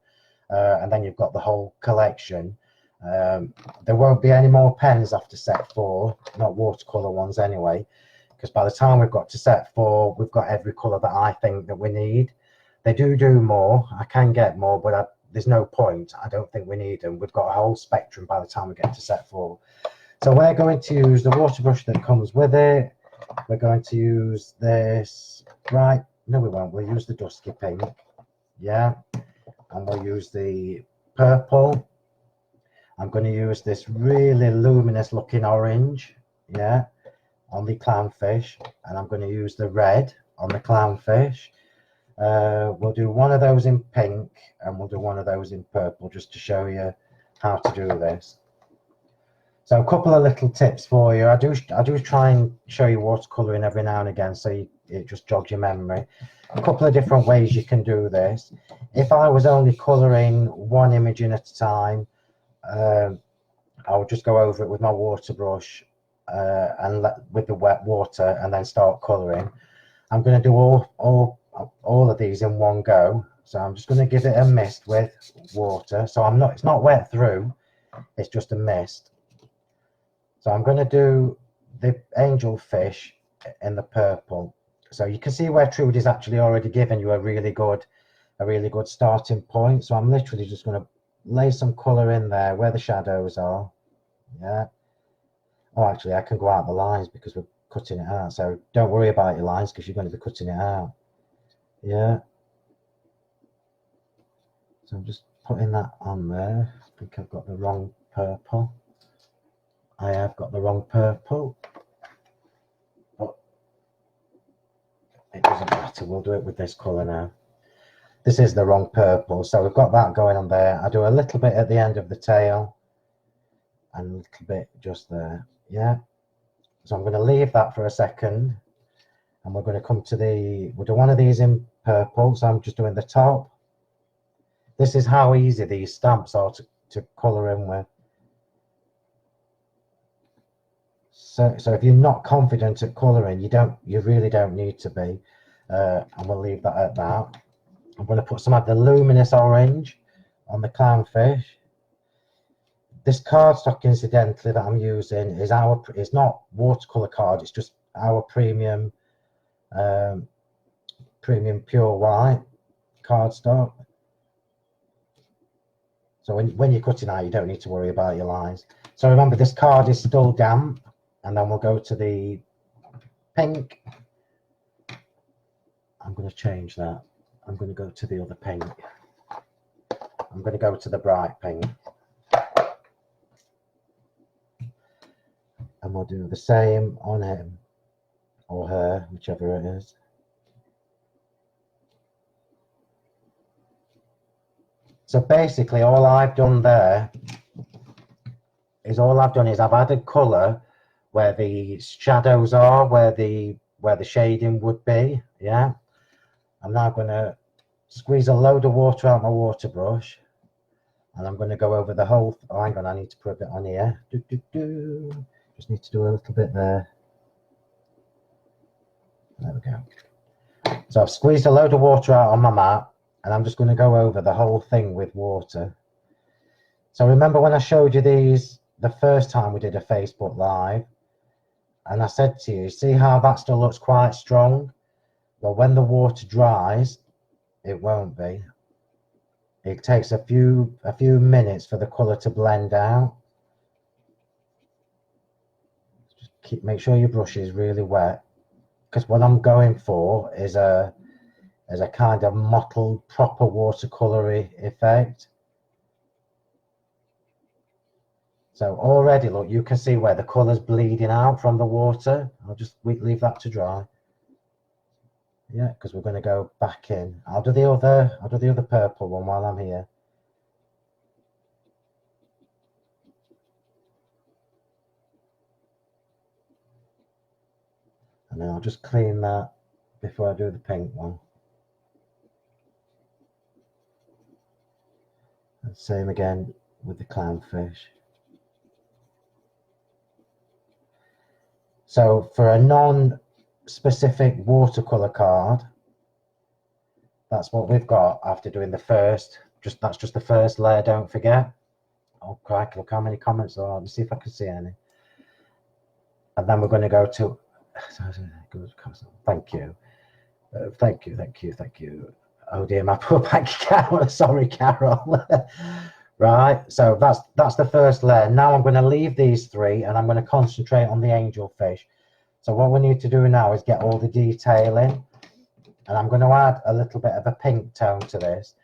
S1: and then you've got the whole collection. There won't be any more pens after set 4, not watercolor ones anyway, because by the time we've got to set 4, we've got every color that I think that we need. They do more. I can get more, but there's no point. I don't think we need them. We've got a whole spectrum by the time we get to set 4. So we're going to use the water brush that comes with it. We're going to use this, right? No, we won't. We'll use the dusky pink. Yeah. And we'll use the purple. I'm going to use this really luminous looking orange. Yeah. On the clownfish. And I'm going to use the red on the clownfish. We'll do one of those in pink and we'll do one of those in purple just to show you how to do this. So a couple of little tips for you. I do try and show you watercolouring every now and again, so it just jogs your memory. A couple of different ways you can do this. If I was only colouring one image in at a time, I would just go over it with my water brush with the wet water and then start colouring. I'm going to do all of these in one go. So I'm just going to give it a mist with water. So it's not wet through, it's just a mist. So I'm going to do the angel fish in the purple. So you can see where Trudie's actually already given you a really good starting point. So I'm literally just going to lay some colour in there where the shadows are. Yeah. Oh, actually, I can go out the lines because we're cutting it out. So don't worry about your lines because you're going to be cutting it out. Yeah. So I'm just putting that on there. I think I've got the wrong purple. I have got the wrong purple. But it doesn't matter. We'll do it with this colour now. This is the wrong purple. So we've got that going on there. I do a little bit at the end of the tail. And a little bit just there. Yeah. So I'm going to leave that for a second. And we're going to come to we'll do one of these in purple. So I'm just doing the top. This is how easy these stamps are to colour in with. So if you're not confident at colouring, you really don't need to be. And we'll leave that at that. I'm going to put some of the luminous orange on the clownfish. This cardstock, incidentally, that I'm using is it's not watercolour card. It's just our premium pure white cardstock. So when you're cutting out, you don't need to worry about your lines. So remember, this card is still damp. And then we'll go to the pink. I'm going to change that. I'm going to go to the other pink. I'm going to go to the bright pink. And we'll do the same on him or her, whichever it is. So basically all I've done there is I've added colour where the shadows are, where the shading would be. Yeah. I'm now going to squeeze a load of water out my water brush, and I'm going to go over the whole. Oh, hang on, I need to put a bit on here. Just need to do a little bit there. There we go. So I've squeezed a load of water out on my mat, and I'm just going to go over the whole thing with water. So remember when I showed you these the first time we did a Facebook Live? And I said to you, see how that still looks quite strong? Well, when the water dries, it won't be. It takes a few minutes for the colour to blend out. Just make sure your brush is really wet, because what I'm going for is a kind of mottled, proper watercolour-y effect. So already, look, you can see where the colour's bleeding out from the water. I'll just leave that to dry. Yeah, because we're going to go back in. I'll do the other purple one while I'm here. And then I'll just clean that before I do the pink one. And same again with the clownfish. So for a non-specific watercolor card, that's what we've got after doing the first. That's just the first layer, don't forget. Oh, crikey, look how many comments there are. Let me see if I can see any. And then we're going to go to, thank you. Thank you. Oh dear, my poor bank account. Sorry, Carol. Right, so that's the first layer. Now I'm going to leave these three and I'm going to concentrate on the angelfish. So what we need to do now is get all the detail in, and I'm going to add a little bit of a pink tone to this.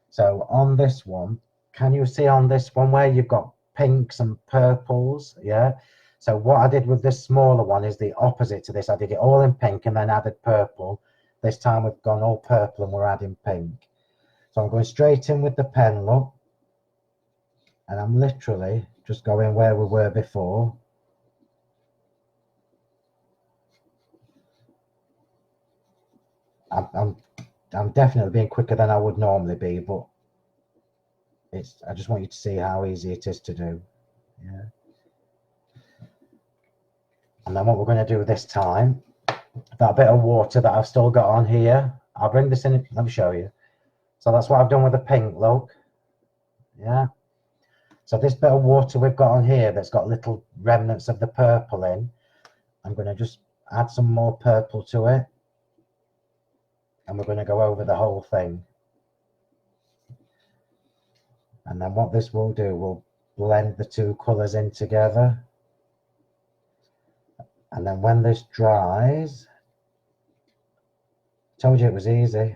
S1: So on this one, can you see on this one where you've got pinks and purples? Yeah. So what I did with this smaller one is the opposite to this. I did it all in pink and then added purple. This time we've gone all purple and we're adding pink. So I'm going straight in with the pen, look. And I'm literally just going where we were before. I'm definitely being quicker than I would normally be, but I just want you to see how easy it is to do. Yeah. And then what we're going to do this time, that bit of water that I've still got on here, I'll bring this in, let me show you. So that's what I've done with the pink, look. Yeah. So this bit of water we've got on here that's got little remnants of the purple in, I'm going to just add some more purple to it. And we're going to go over the whole thing. And then what this will do, we'll blend the two colours in together. And then when this dries, I told you it was easy.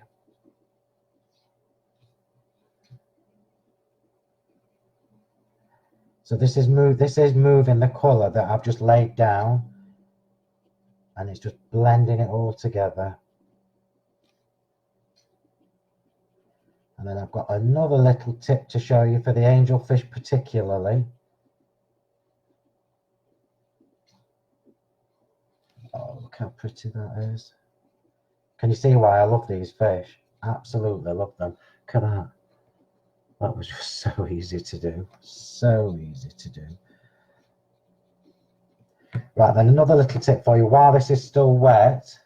S1: So this is moving the colour that I've just laid down, and it's just blending it all together. And then I've got another little tip to show you for the angelfish particularly. Oh, look how pretty that is. Can you see why I love these fish? Absolutely love them. Look at that. That was just so easy to do. So easy to do. Right, then another little tip for you. While this is still wet,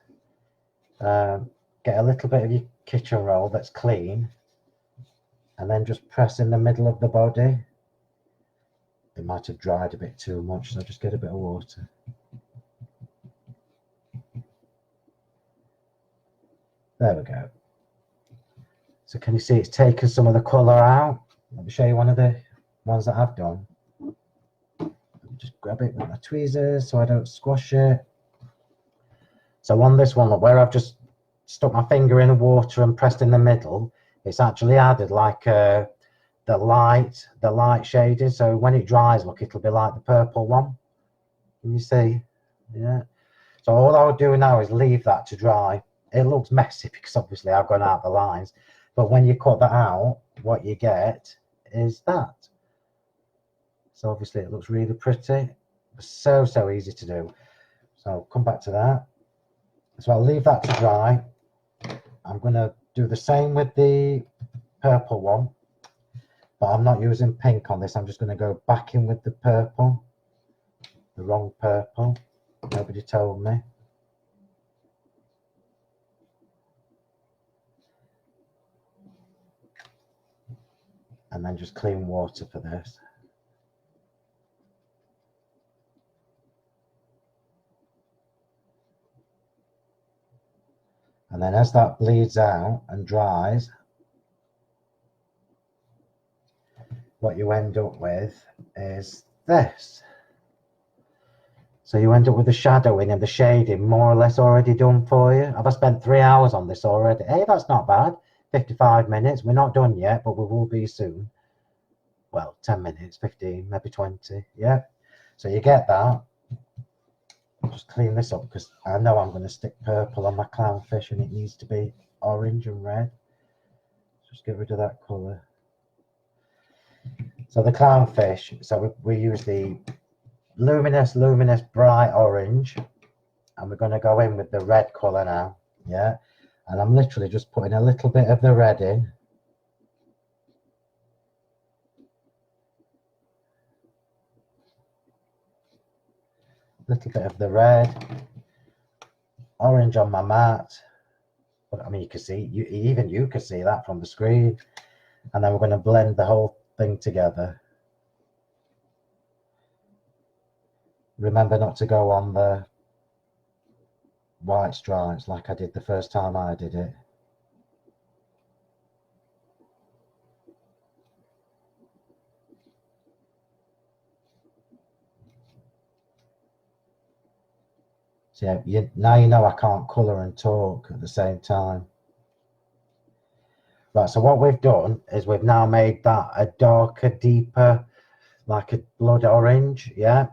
S1: get a little bit of your kitchen roll that's clean, and then just press in the middle of the body. It might have dried a bit too much, so just get a bit of water. There we go. So can you see it's taken some of the colour out? Let me show you one of the ones that I've done. Just grab it with my tweezers so I don't squash it. So on this one, where I've just stuck my finger in the water and pressed in the middle, it's actually added like the light shading. So when it dries, look, it'll be like the purple one. Can you see? Yeah. So all I would do now is leave that to dry. It looks messy because obviously I've gone out the lines, but when you cut that out, what you get is that. So obviously it looks really pretty. So easy to do. So I'll come back to that. So I'll leave that to dry. I'm going to do the same with the purple one, but I'm not using pink on this. I'm just going to go back in with the purple, the wrong purple. Nobody told me. And then just clean water for this. And then as that bleeds out and dries, what you end up with is this. So you end up with the shadowing and the shading more or less already done for you. I've spent 3 hours on this already. Hey, that's not bad. 55 minutes. We're not done yet, but we will be soon. Well, 10 minutes, 15, maybe 20. Yeah. So you get that. Just clean this up because I know I'm going to stick purple on my clownfish and it needs to be orange and red. Just get rid of that colour. So the clownfish, so we use the luminous bright orange, and we're going to go in with the red colour now. Yeah. And I'm literally just putting a little bit of the red in. Little bit of the red, orange on my mat. But I mean, you can see, even you can see that from the screen. And then we're going to blend the whole thing together. Remember not to go on the white stripes like I did the first time I did it. So yeah, now you know I can't colour and talk at the same time. Right, so what we've done is we've now made that a darker, deeper, like a blood orange, yeah?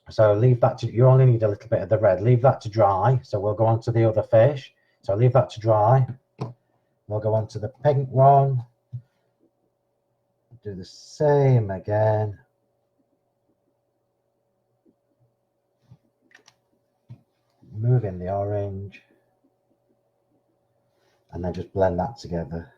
S1: So leave that to, you only need a little bit of the red, leave that to dry. So we'll go on to the other fish. So leave that to dry. We'll go on to the pink one. Do the same again. Move in the orange. And then just blend that together.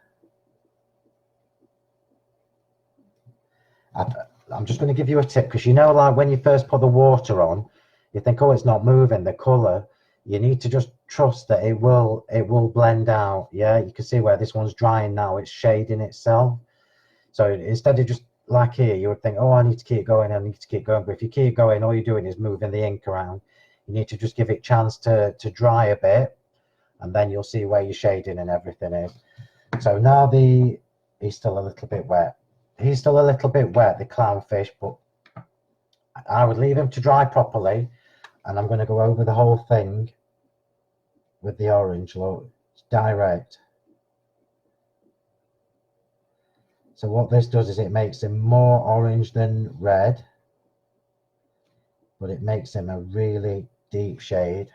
S1: I'm just going to give you a tip, because you know, like when you first put the water on, you think, oh, it's not moving, the colour. You need to just trust that it will blend out. Yeah, you can see where this one's drying now, it's shading itself. So instead of just like here, you would think, oh, I need to keep going, I need to keep going. But if you keep going, all you're doing is moving the ink around. You need to just give it a chance to dry a bit, and then you'll see where your shading and everything is. So now he's still a little bit wet. He's still a little bit wet, the clownfish, but I would leave him to dry properly. And I'm going to go over the whole thing with the orange. Look, it's direct. So what this does is it makes him more orange than red, but it makes him a really deep shade.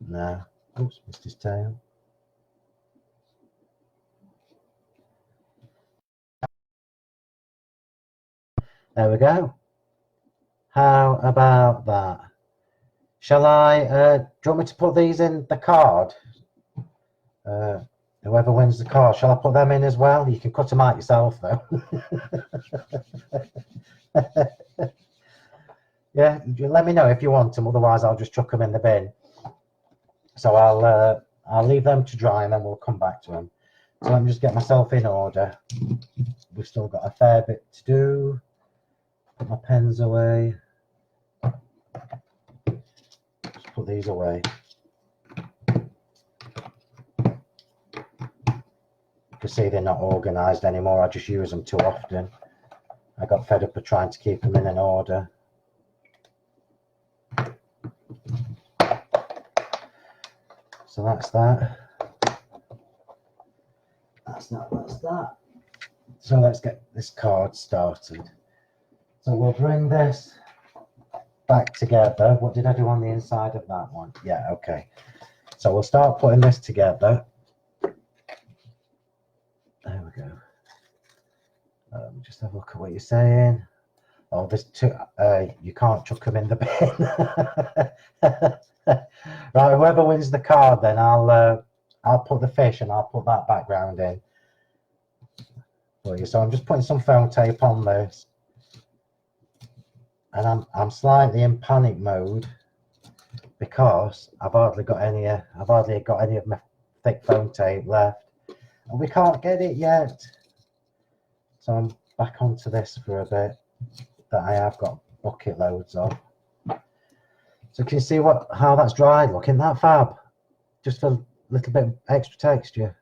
S1: Now, oops, missed his tail. There we go. How about that? Shall I, do you want me to put these in the card? Whoever wins the card, shall I put them in as well? You can cut them out yourself, though. Yeah, let me know if you want them. Otherwise, I'll just chuck them in the bin. So I'll leave them to dry, and then we'll come back to them. So let me just get myself in order. We've still got a fair bit to do. Put my pens away. Just put these away. You can see they're not organised anymore. I just use them too often. I got fed up of trying to keep them in an order. So that's that. That's that. So let's get this card started. So we'll bring this back together. What did I do on the inside of that one? Yeah, okay. So we'll start putting this together. There we go. Just have a look at what you're saying. Oh, there's two. You can't chuck them in the bin. Right, whoever wins the card, then I'll put the fish and I'll put that background in for you. So I'm just putting some foam tape on this, and I'm slightly in panic mode because I've hardly got any of my thick foam tape left, and we can't get it yet. So I'm back onto this for a bit that I have got bucket loads of. So can you see how that's dried? Look, isn't that fab? Just a little bit extra texture.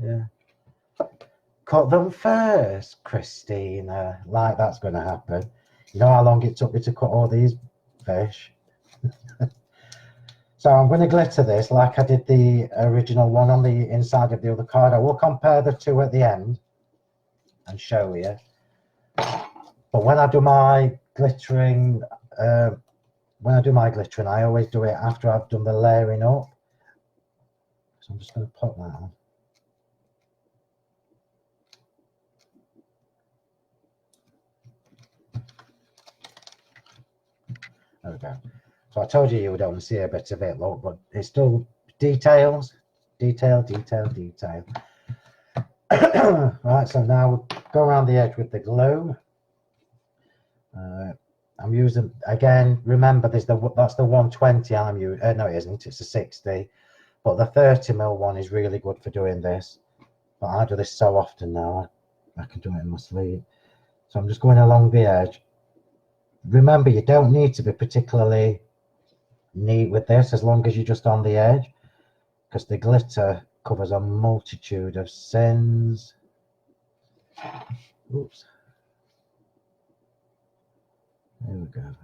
S1: Yeah. Cut them first, Christina. Like that's going to happen. You know how long it took me to cut all these fish? So I'm going to glitter this like I did the original one on the inside of the other card. I will compare the two at the end and show you. But when I do my glittering, I always do it after I've done the layering up. So I'm just going to put that on. There we go. So I told you would only see a bit of it, look, but it's still details, detail. Right, so now we'll go around the edge with the glue. I'm using, again, remember that's the 120 I'm using. No, it isn't, it's a 60. But the 30mm one is really good for doing this. But I do this so often now, I can do it in my sleep. So I'm just going along the edge. Remember, you don't need to be particularly neat with this as long as you're just on the edge, because the glitter covers a multitude of sins. Oops. There we go.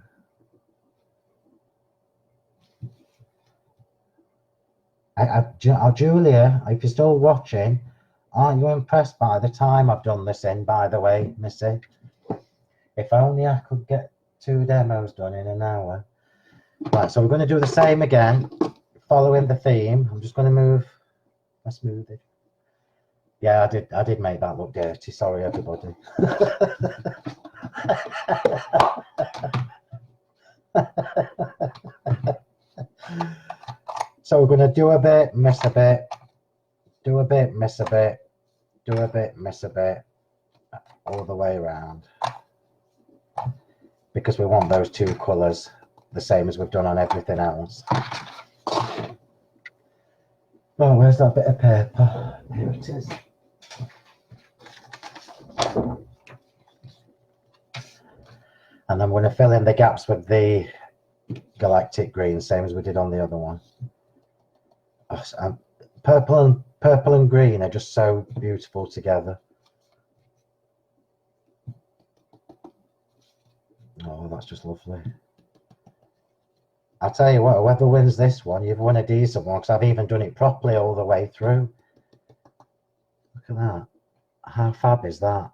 S1: Julia, if you're still watching, aren't you impressed by the time I've done this in, by the way, Missy? If only I could get 2 demos done in an hour. Right, so we're going to do the same again, following the theme. I'm just going to move. Let's move it. Yeah, I did make that look dirty. Sorry, everybody. So we're going to do a bit, miss a bit, do a bit, miss a bit, do a bit, miss a bit, all the way around. Because we want those 2 colours the same as we've done on everything else. Oh, where's that bit of paper? Here it is. And I'm going to fill in the gaps with the galactic green, same as we did on the other one. Oh, purple and green are just so beautiful together. Oh, that's just lovely. I'll tell you what, whoever wins this one, you've won a decent one, because I've even done it properly all the way through. Look at that. How fab is that?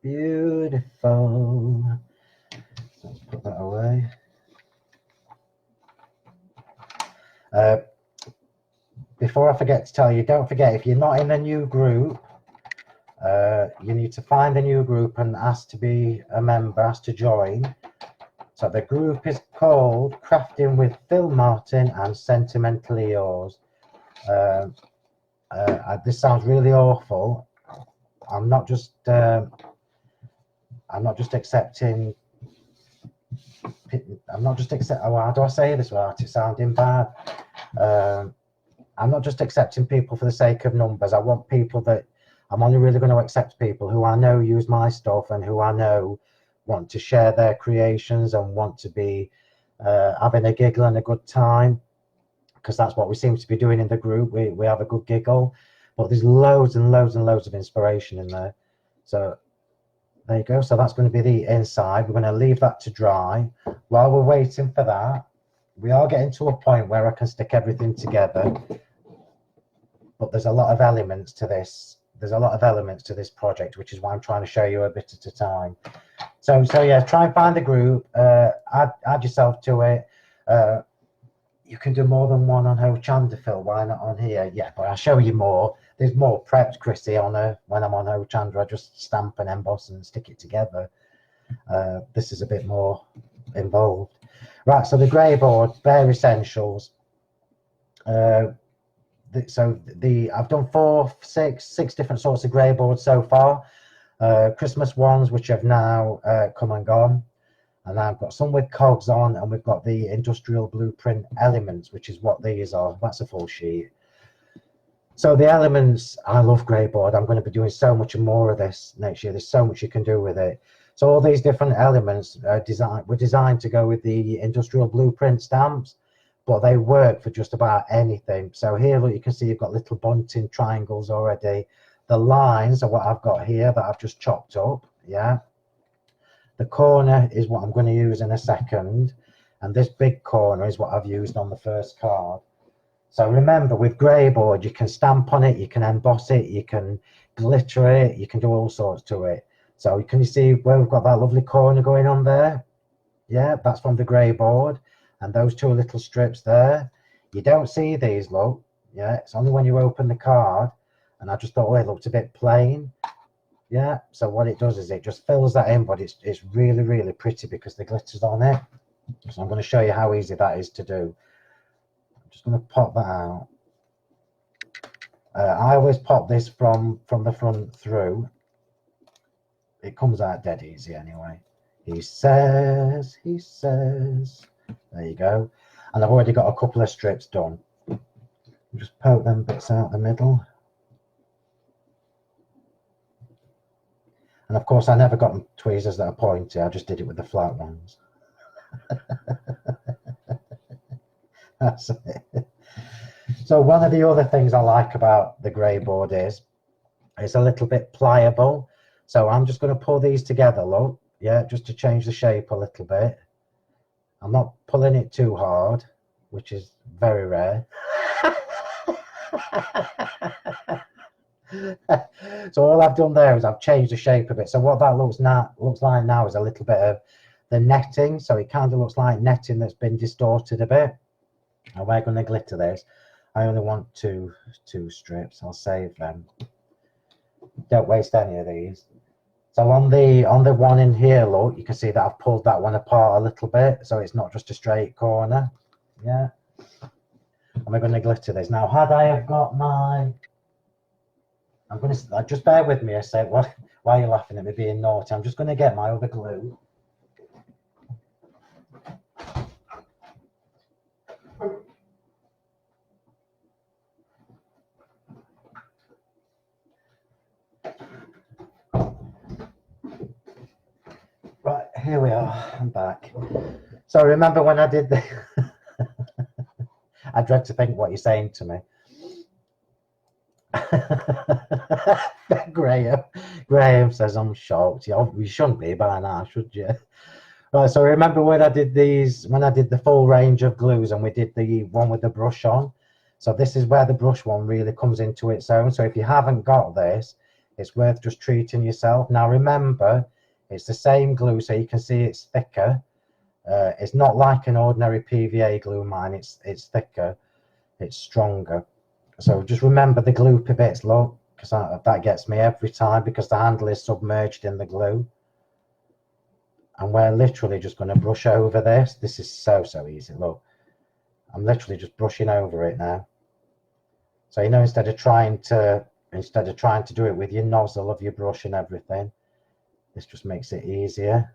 S1: Beautiful. Let's put that away. Before I forget to tell you, don't forget, if you're not in a new group, you need to find a new group and ask to be a member, ask to join. So the group is called Crafting with Phil Martin and Sentimentally Yours. This sounds really awful. I'm not just accepting. Oh, how do I say this without it sounding bad? I'm not just accepting people for the sake of numbers. I want people that I'm only really going to accept people who I know use my stuff and who I know want to share their creations and want to be having a giggle and a good time, because that's what we seem to be doing in the group. We have a good giggle, but there's loads and loads and loads of inspiration in there. So there you go. So that's going to be the inside. We're going to leave that to dry. While we're waiting for that, we are getting to a point where I can stick everything together, but there's a lot of elements to this. There's a lot of elements to this project, which is why I'm trying to show you a bit at a time. So yeah, try and find the group, add yourself to it. You can do more than one on Ho Chanderfil. Why not on here? Yeah, but I'll show you more. There's more prepped, Chrissy, on when I'm on Ho Chandra. I just stamp and emboss and stick it together. This is a bit more involved. Right, so the grey board, bare essentials. I've done six different sorts of grey boards so far. Christmas ones, which have now come and gone. And I've got some with cogs on, and we've got the industrial blueprint elements, which is what these are. That's a full sheet. So the elements, I love grey board. I'm going to be doing so much more of this next year. There's so much you can do with it. So all these different elements were designed to go with the industrial blueprint stamps, but they work for just about anything. So here, look, you can see you've got little bunting triangles already. The lines are what I've got here that I've just chopped up, yeah. The corner is what I'm going to use in a second, and this big corner is what I've used on the first card. So remember, with grey board, you can stamp on it, you can emboss it, you can glitter it, you can do all sorts to it. So can you see where we've got that lovely corner going on there? Yeah, that's from the grey board. And those two little strips there, you don't see these, look. Yeah, it's only when you open the card. And I just thought, oh, it looked a bit plain. Yeah, so what it does is it just fills that in, but it's really, really pretty because the glitter's on it. So I'm going to show you how easy that is to do. I'm just going to pop that out. I always pop this from the front through. It comes out dead easy anyway. He says. There you go. And I've already got a couple of strips done. Just poke them bits out the middle. And of course, I never got tweezers that are pointy. I just did it with the flat ones. That's it. So one of the other things I like about the grey board is it's a little bit pliable. So I'm just going to pull these together, look. Yeah, just to change the shape a little bit. I'm not pulling it too hard, which is very rare. So all I've done there is I've changed the shape a bit. So what that looks like now is a little bit of the netting. So it kind of looks like netting that's been distorted a bit. And we're going to glitter this. I only want two strips. I'll save them. Don't waste any of these. So on the one in here, look, you can see that I've pulled that one apart a little bit, so it's not just a straight corner. Yeah. And we're going to glitter this. Now, had I have got my, I'm going to just bear with me a sec. Why are you laughing at me being naughty? I'm just going to get my other glue. Right, here we are. I'm back. So remember when I did the I dread to think what you're saying to me. Graham says I'm shocked. You shouldn't be by now, should you? Right, so remember when I did the full range of glues and we did the one with the brush on? So this is where the brush one really comes into its own. So if you haven't got this, it's worth just treating yourself. Now remember, it's the same glue, so you can see it's thicker. It's not like an ordinary PVA glue, mine. It's thicker, it's stronger. So just remember the gloopy bits, look, because that gets me every time, because the handle is submerged in the glue. And we're literally just going to brush over this. This is so easy, look. I'm literally just brushing over it now. So, you know, instead of trying to do it with your nozzle of your brush and everything, this just makes it easier.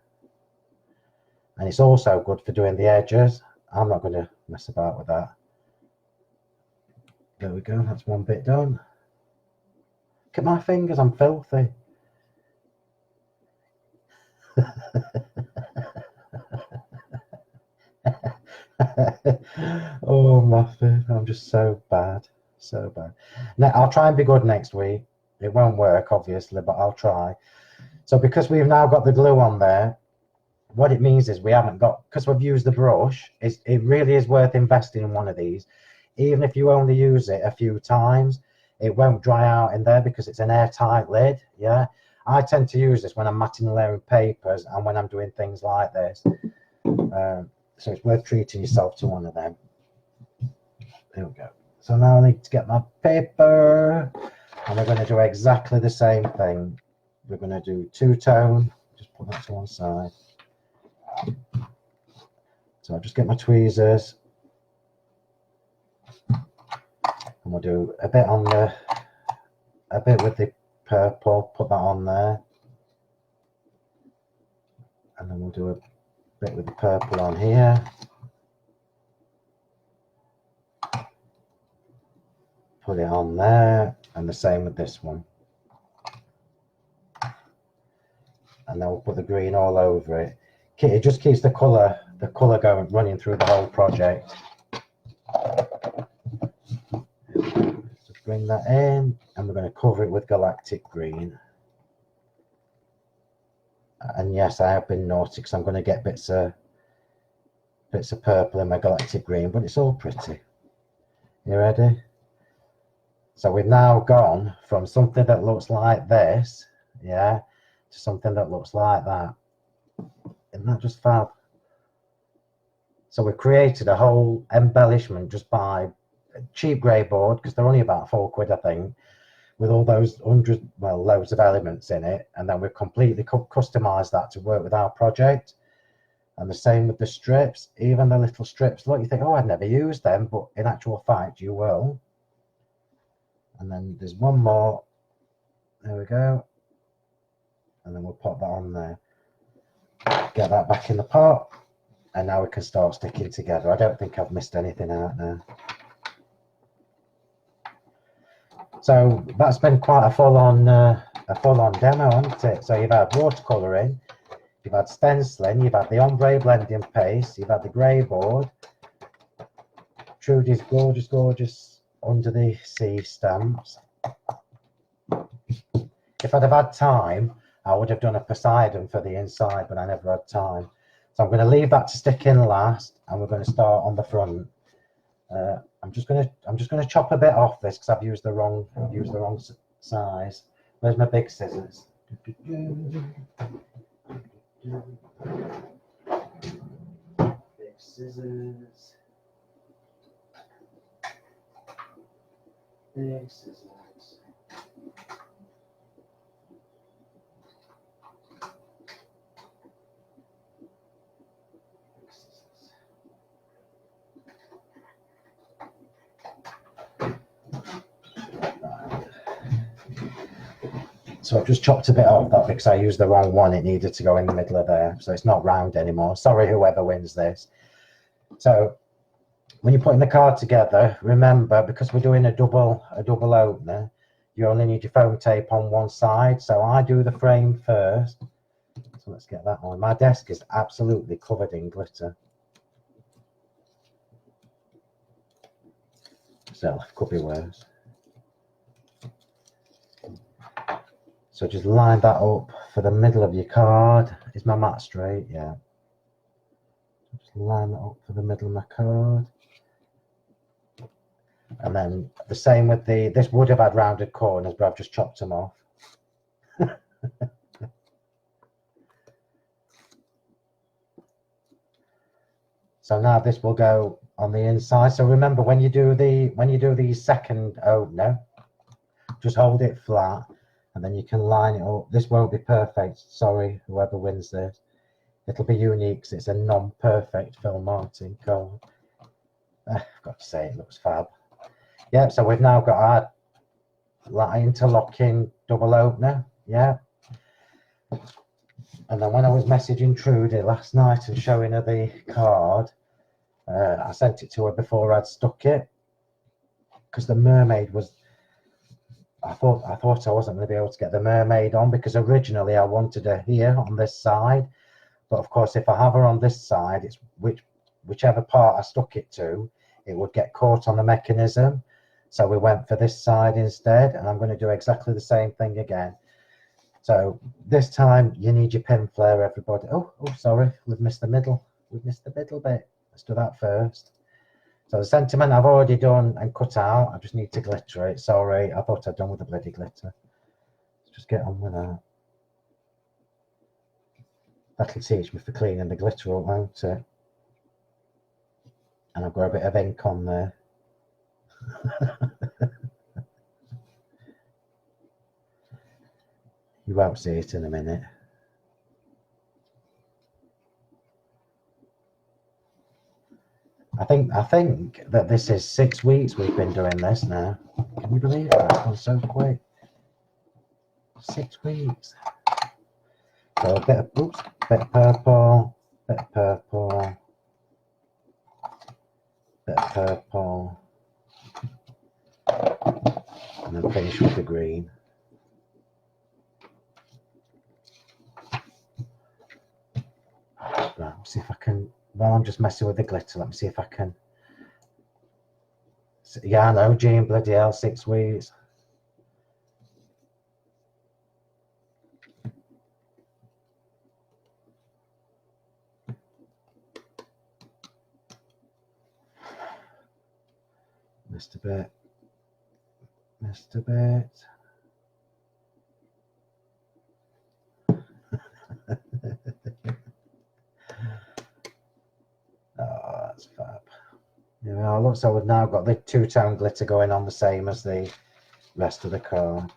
S1: And it's also good for doing the edges. I'm not going to mess about with that. There we go, that's one bit done. Look at my fingers, I'm filthy. Oh, Muffin, I'm just so bad. Now, I'll try and be good next week. It won't work, obviously, but I'll try. So because we've now got the glue on there, what it means is we haven't got, because we've used the brush, it really is worth investing in one of these. Even if you only use it a few times, it won't dry out in there because it's an airtight lid. Yeah, I tend to use this when I'm matting and layering papers and when I'm doing things like this. So it's worth treating yourself to one of them. There we go. So now I need to get my paper, and we're going to do exactly the same thing. We're going to do two-tone. Just put that to one side. So I'll just get my tweezers, and we'll do a bit with the purple. Put that on there, and then we'll do a bit with the purple on here. Put it on there, and the same with this one. And then we'll put the green all over it. It just keeps the colour running through the whole project. Just bring that in, and we're going to cover it with galactic green. And yes, I have been naughty because I'm going to get bits of purple in my galactic green, but it's all pretty. You ready? So we've now gone from something that looks like this, yeah, to something that looks like that. Isn't that just fab? So we've created a whole embellishment just by a cheap grey board, because they're only about £4, I think, with all those loads of elements in it. And then we've completely customized that to work with our project. And the same with the strips, even the little strips. Look, you think, oh, I'd never use them, but in actual fact, you will. And then there's one more. There we go. And then we'll pop that on there. Get that back in the pot. And now we can start sticking together. I don't think I've missed anything out now. So that's been quite a full-on demo, hasn't it? So you've had watercolouring, you've had stenciling, you've had the ombre blending paste, you've had the grey board, Trudie's gorgeous under the sea stamps. If I'd have had time, I would have done a Poseidon for the inside, but I never had time. So I'm going to leave that to stick in last, and we're going to start on the front. I'm just gonna chop a bit off this because I've used the wrong size. Where's my big scissors? Big scissors. Big scissors. So I've just chopped a bit off that because I used the wrong one. It needed to go in the middle of there. So it's not round anymore. Sorry, whoever wins this. So when you're putting the card together, remember, because we're doing a double opener, you only need your foam tape on one side. So I do the frame first. So let's get that on. My desk is absolutely covered in glitter. So it could be worse. So just line that up for the middle of your card. Is my mat straight? Yeah. Just line that up for the middle of my card. And then the same with this would have had rounded corners, but I've just chopped them off. So now this will go on the inside. So remember, when you do the second opener, just hold it flat. And then you can line it up. This won't be perfect. Sorry, whoever wins this. It'll be unique because it's a non-perfect Phil Martin card. I've got to say, it looks fab. Yeah, so we've now got our interlocking double opener. Yeah. And then when I was messaging Trudie last night and showing her the card, I sent it to her before I'd stuck it. Because the mermaid was... I thought I wasn't going to be able to get the mermaid on because originally I wanted her here on this side, but of course if I have her on this side, it's whichever part I stuck it to, it would get caught on the mechanism. So we went for this side instead, and I'm going to do exactly the same thing again. So this time you need your pin flare, everybody. Oh, sorry, we've missed the middle. We've missed the middle bit. Let's do that first. So the sentiment I've already done and cut out. I just need to glitter it. Sorry, I thought I'd done with the bloody glitter. Let's just get on with that. That'll teach me for cleaning the glitter up, won't it? And I've got a bit of ink on there. You won't see it in a minute. I think that this is 6 weeks we've been doing this now. Can you believe that? It's gone so quick. 6 weeks. So a bit of purple, bit of purple, bit of purple, and then finish with the green. Right, see if I can. While I'm just messing with the glitter, let me see if I can. Yeah, I know, Jean, bloody hell, 6 weeks. Missed a bit. Missed a bit. Oh, that's fab. Yeah, looks like we've now got the two-tone glitter going on the same as the rest of the card.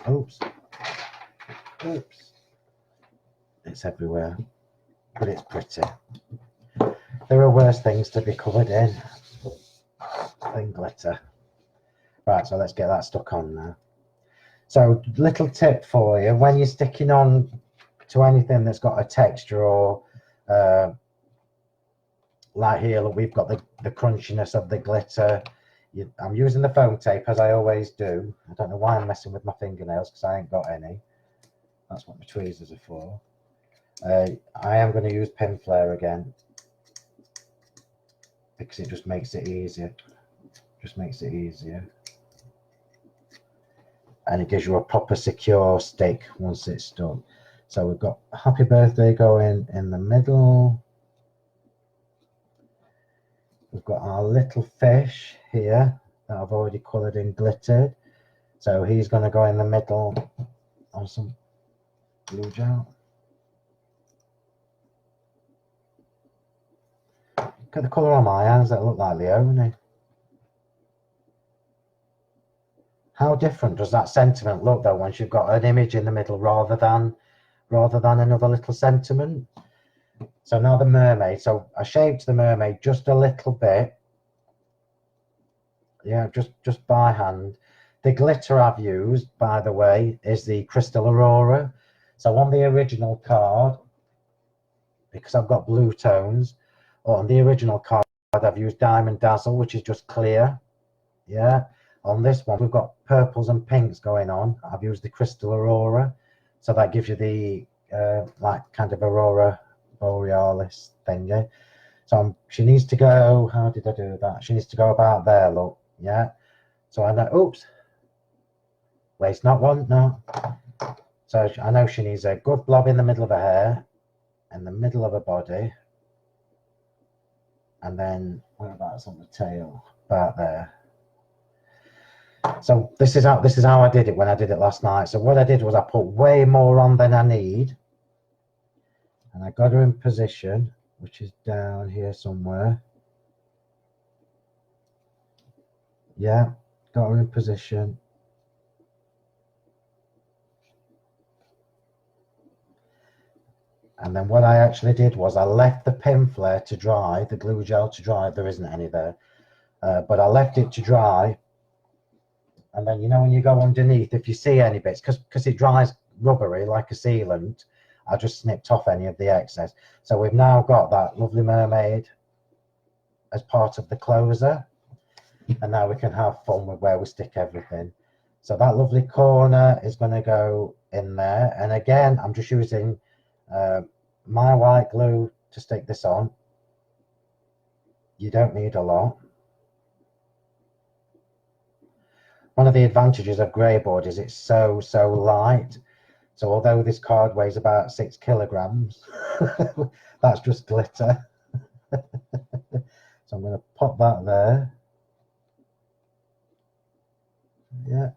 S1: Oops. Oops. It's everywhere, but it's pretty. There are worse things to be covered in than glitter. Right, so let's get that stuck on now. So, little tip for you, when you're sticking on to anything that's got a texture or like here, look, we've got the crunchiness of the glitter. I'm using the foam tape as I always do. I don't know why I'm messing with my fingernails because I ain't got any. That's what my tweezers are for. I am going to use pin flare again because it just makes it easier. Just makes it easier. And it gives you a proper secure stick once it's done. So we've got happy birthday going in the middle. We've got our little fish here that I've already coloured and glittered. So he's going to go in the middle on some blue gel. Look at the colour on my hands, that look like Leone. How different does that sentiment look though once you've got an image in the middle rather than another little sentiment? So now the mermaid. So I shaped the mermaid just a little bit. Yeah, just by hand. The glitter I've used, by the way, is the Crystal Aurora. So on the original card, because I've got blue tones, on the original card I've used Diamond Dazzle, which is just clear. Yeah. On this one, we've got purples and pinks going on. I've used the Crystal Aurora. So that gives you the like kind of Aurora Borealis thing, yeah. So she needs to go, how did I do that? She needs to go about there, look, yeah. So I know, oops. Wait, it's not one, no. So I know she needs a good blob in the middle of her hair, in the middle of her body. And then, whereabouts on the tail? About there. So this is how I did it when I did it last night. So what I did was I put way more on than I need. And I got her in position, which is down here somewhere. Yeah, got her in position. And then what I actually did was I left the pin flare to dry, the glue gel to dry. There isn't any there. But I left it to dry. And then, you know, when you go underneath, if you see any bits, because it dries rubbery like a sealant, I just snipped off any of the excess. So we've now got that lovely mermaid as part of the closer. And now we can have fun with where we stick everything. So that lovely corner is going to go in there. And again, I'm just using my white glue to stick this on. You don't need a lot. One of the advantages of grey board is it's so light. So although this card weighs about 6 kilograms, that's just glitter. So I'm going to pop that there. Yeah.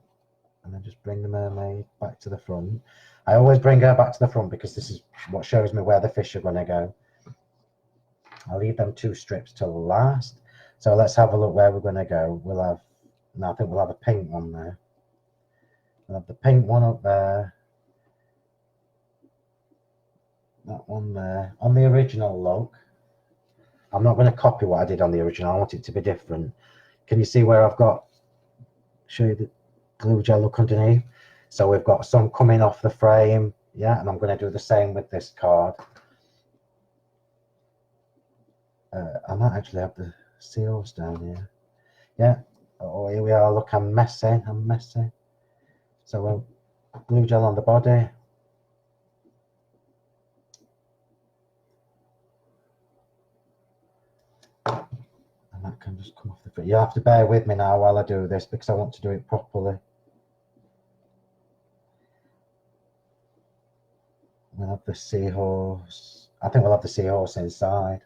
S1: And then just bring the mermaid back to the front. I always bring her back to the front because this is what shows me where the fish are going to go. I'll leave them 2 strips till last. So let's have a look where we're going to go. We'll have, no, I think we'll have a pink one there. We'll have the pink one up there. That one there. On the original look, I'm not going to copy what I did on the original. I want it to be different. Can you see where I've got, show you the glue gel look underneath? So we've got some coming off the frame, yeah, and I'm going to do the same with this card. I might actually have the seals down here. Yeah, oh, here we are. Look, I'm messy. So we'll glue gel on the body. And that can just come off the frame. You have to bear with me now while I do this because I want to do it properly. We'll have the seahorse. I think we'll have the seahorse inside.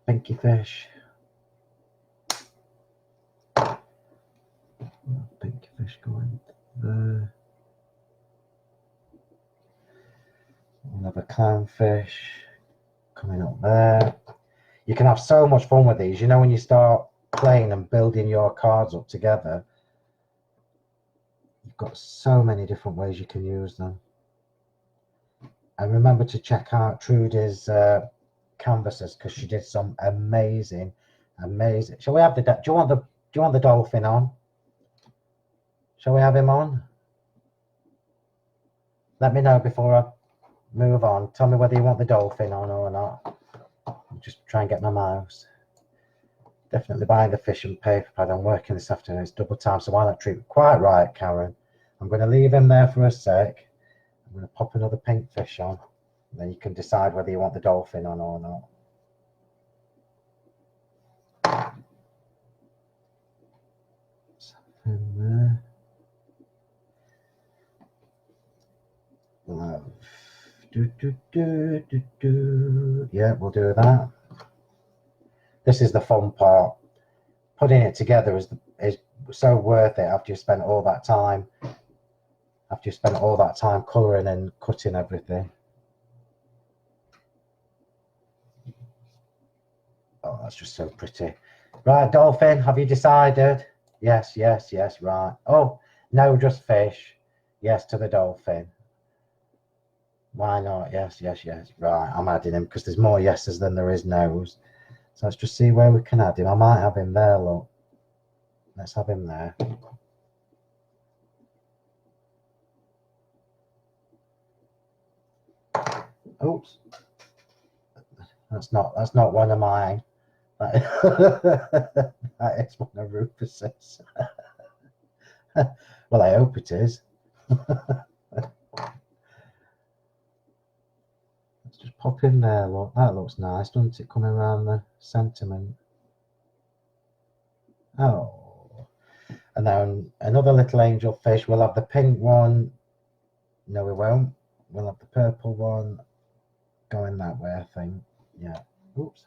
S1: Pinky fish. Pinky fish going there. We'll have a clownfish coming up there. You can have so much fun with these. You know, when you start playing and building your cards up together, you've got so many different ways you can use them. And remember to check out Trudie's canvases because she did some amazing. Shall we have the? Do you want the dolphin on? Shall we have him on? Let me know before I move on. Tell me whether you want the dolphin on or not. I'll just try and get my mouse. Definitely buying the fish and paper pad. I'm working this afternoon. It's double time, so why not treat it? Quite right, Karen. I'm going to leave him there for a sec. I'm going to pop another pink fish on. And then you can decide whether you want the dolphin on or not. Something there. we'll have yeah, we'll do that. This is the fun part. Putting it together is so worth it after you've spent all that time. After you spent all that time colouring and cutting everything. Oh, that's just so pretty. Right, dolphin, have you decided? Yes, yes, yes, right. Oh, no, just fish. Yes to the dolphin. Why not? Yes, yes, yes. Right, I'm adding him because there's more yeses than there is no's. So let's just see where we can add him. I might have him there, look. Let's have him there. Oops. That's not one of mine. That is one of Rufus's. Well, I hope it is. Let's just pop in there. Look, that looks nice, doesn't it? Coming around the sentiment. Oh, and then another little angel fish. We'll have the pink one. No, we won't. We'll have the purple one going that way, I think. Yeah. Oops.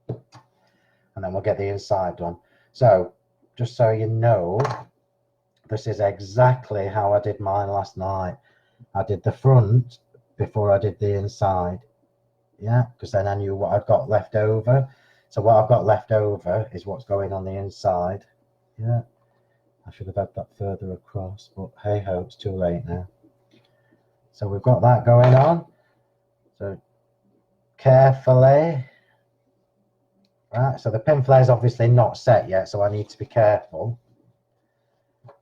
S1: And then we'll get the inside done. So, just so you know, this is exactly how I did mine last night. I did the front before I did the inside. Yeah, because then I knew what I've got left over. So what I've got left over is what's going on the inside. Yeah, I should have had that further across, but hey ho, it's too late now. So we've got that going on. So carefully. Right, so the pin flare is obviously not set yet, so I need to be careful.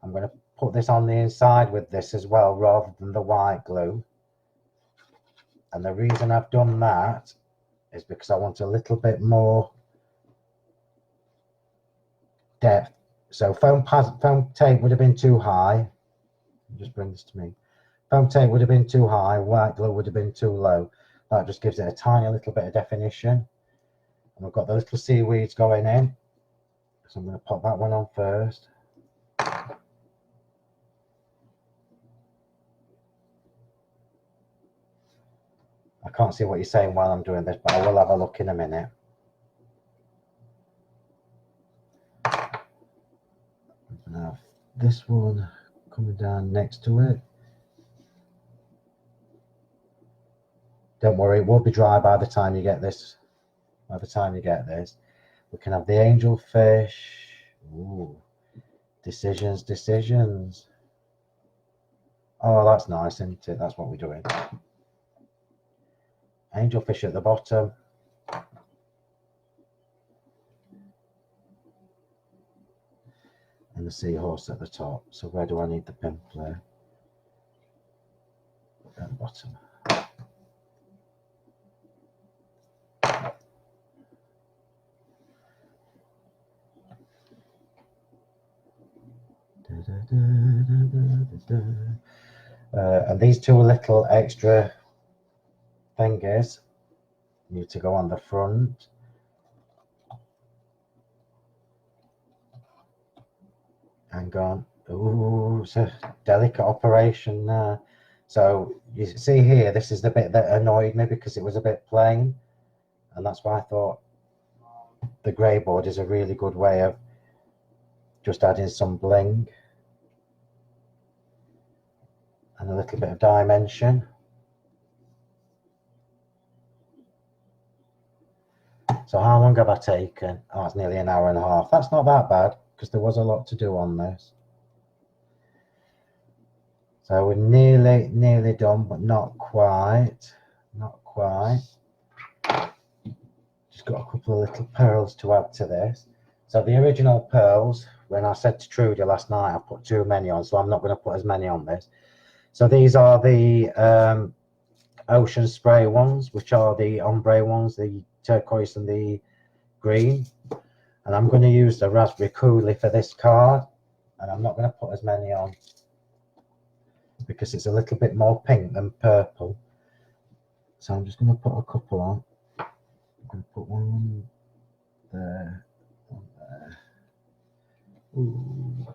S1: I'm going to put this on the inside with this as well, rather than the white glue. And the reason I've done that is because I want a little bit more depth. So foam tape would have been too high. Just bring this to me. Foam tape would have been too high. White glue would have been too low. That just gives it a tiny little bit of definition. And we've got the little seaweeds going in. So I'm going to pop that one on first. I can't see what you're saying while I'm doing this, but I will have a look in a minute. And I have this one coming down next to it. Don't worry, it will be dry by the time you get this. By the time you get this, we can have the angelfish. Ooh, decisions, decisions. Oh, that's nice, isn't it? That's what we're doing. Angelfish at the bottom. And the seahorse at the top. So where do I need the pin flare? At the bottom. And these two little extra fingers need to go on the front. Hang on. Ooh, it's a delicate operation there. So you see here, this is the bit that annoyed me because it was a bit plain. And that's why I thought the grey board is a really good way of just adding some bling and a little bit of dimension. So how long have I taken? Oh, it's nearly an hour and a half. That's not that bad because there was a lot to do on this. So we're nearly done, but not quite. Not quite. Just got a couple of little pearls to add to this. So the original pearls, when I said to Trudie last night, I put too many on, so I'm not going to put as many on this. So these are the ocean spray ones, which are the ombre ones, the turquoise and the green. And I'm going to use the raspberry coulis for this card, and I'm not going to put as many on because it's a little bit more pink than purple. So I'm just going to put a couple on. I'm going to put one there, one there. Ooh.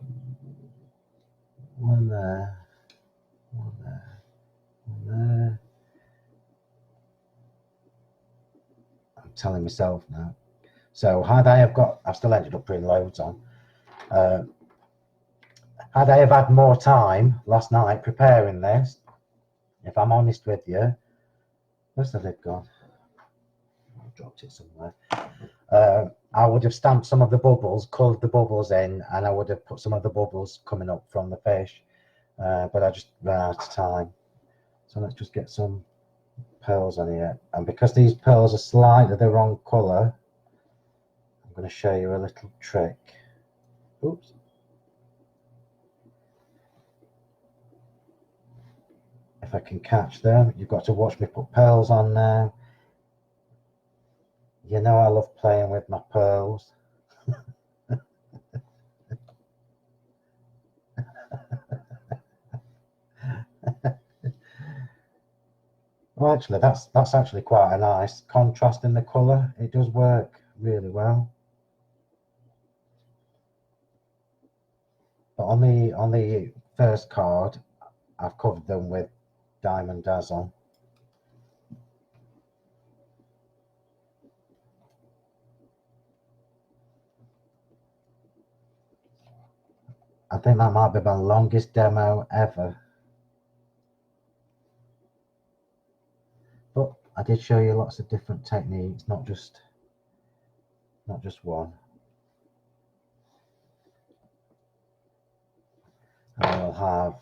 S1: One there, one there, telling myself now. So had I have got, I've still ended up putting loads on. Had I have had more time last night preparing this, if I'm honest with you, where's the lid gone? I dropped it somewhere. I would have stamped some of the bubbles, coloured the bubbles in, and I would have put some of the bubbles coming up from the fish. But I just ran out of time. So let's just get some pearls on here. And because these pearls are slightly the wrong colour, I'm going to show you a little trick. Oops. If I can catch them, you've got to watch me put pearls on now. You know I love playing with my pearls. Well, actually, that's actually quite a nice contrast in the colour. It does work really well. But on the first card, I've covered them with Diamond Dazzle. I think that might be my longest demo ever. But I did show you lots of different techniques, not just one. I'll have,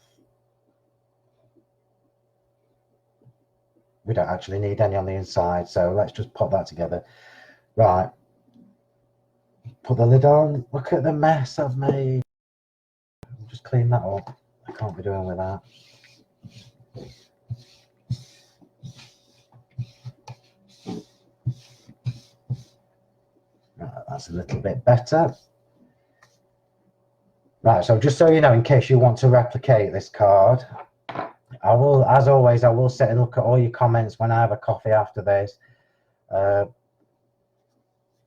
S1: we don't actually need any on the inside, so let's just pop that together. Right, put the lid on. Look at the mess I've made. Just clean that up. I can't be doing with that. Right, that's a little bit better. Right, so just so you know, in case you want to replicate this card, I will, as always, I will sit and look at all your comments when I have a coffee after this.